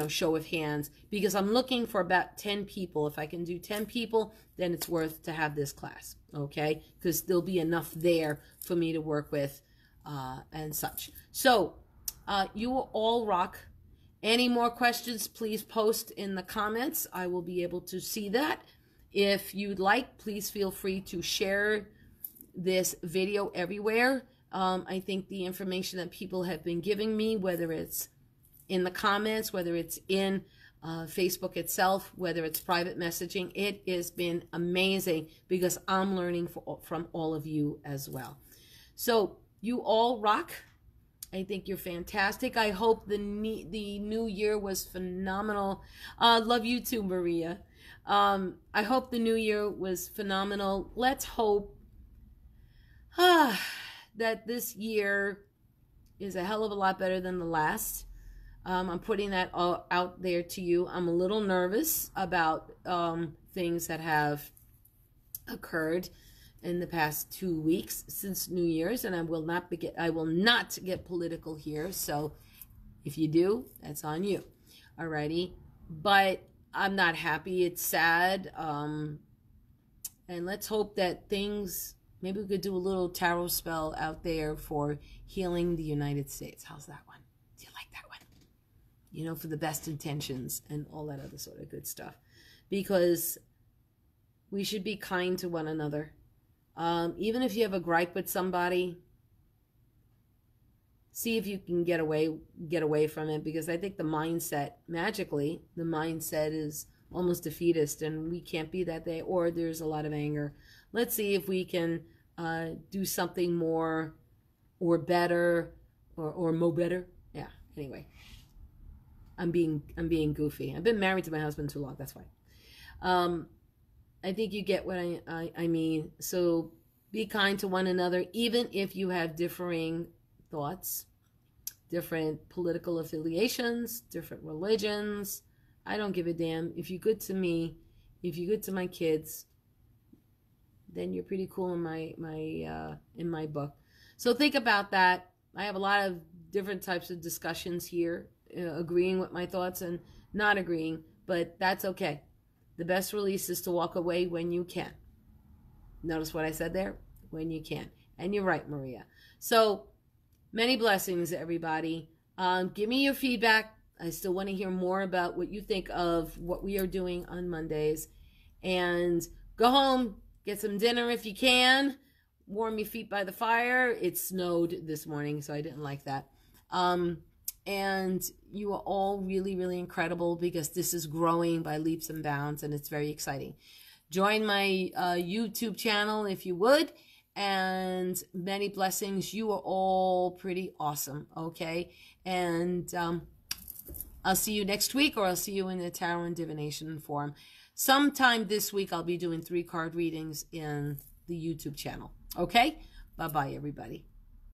show of hands, because I'm looking for about 10 people. If I can do 10 people, then it's worth to have this class, okay? Because there'll be enough there for me to work with and such. So you will all rock. Any more questions, please post in the comments. I will be able to see that. If you'd like, please feel free to share this video everywhere. I think the information that people have been giving me, whether it's in the comments, whether it's in Facebook itself, whether it's private messaging, it has been amazing, because I'm learning from all of you as well. So you all rock. I think you're fantastic. I hope the new year was phenomenal. Love you too, Maria. I hope the new year was phenomenal. Let's hope that this year is a hell of a lot better than the last. I'm putting that all out there to you. I'm a little nervous about things that have occurred in the past 2 weeks since New Year's, and I will not get political here. So if you do, that's on you. Alrighty, but I'm not happy. It's sad. And let's hope that things. Maybe we could do a little tarot spell out there for healing the United States. How's that one? Do you like that one? For the best intentions and all that other sort of good stuff, because we should be kind to one another. Even if you have a gripe with somebody, see if you can get away from it, because I think the mindset is almost defeatist, and we can't be that way, or there's a lot of anger. let's see if we can do something more or better or mo better. Yeah. Anyway, I'm being goofy. I've been married to my husband too long. That's why. I think you get what I mean. So be kind to one another, even if you have differing thoughts, different political affiliations, different religions. I don't give a damn. If you're good to me, if you're good to my kids, then you're pretty cool in my book. So think about that. I have a lot of different types of discussions here, agreeing with my thoughts and not agreeing, but that's okay. The best release is to walk away when you can. Notice what I said there? When you can. And you're right, Maria. So many blessings, everybody. Give me your feedback. I still want to hear more about what you think of what we are doing on Mondays. And go home, get some dinner if you can. Warm your feet by the fire. It snowed this morning, so I didn't like that. And you are all really, really incredible because this is growing by leaps and bounds, and it's very exciting. Join my YouTube channel if you would, and many blessings. You are all pretty awesome, okay? And I'll see you next week, or I'll see you in the Tarot and Divination Forum. Sometime this week, I'll be doing 3 card readings in the YouTube channel, okay? Bye-bye, everybody.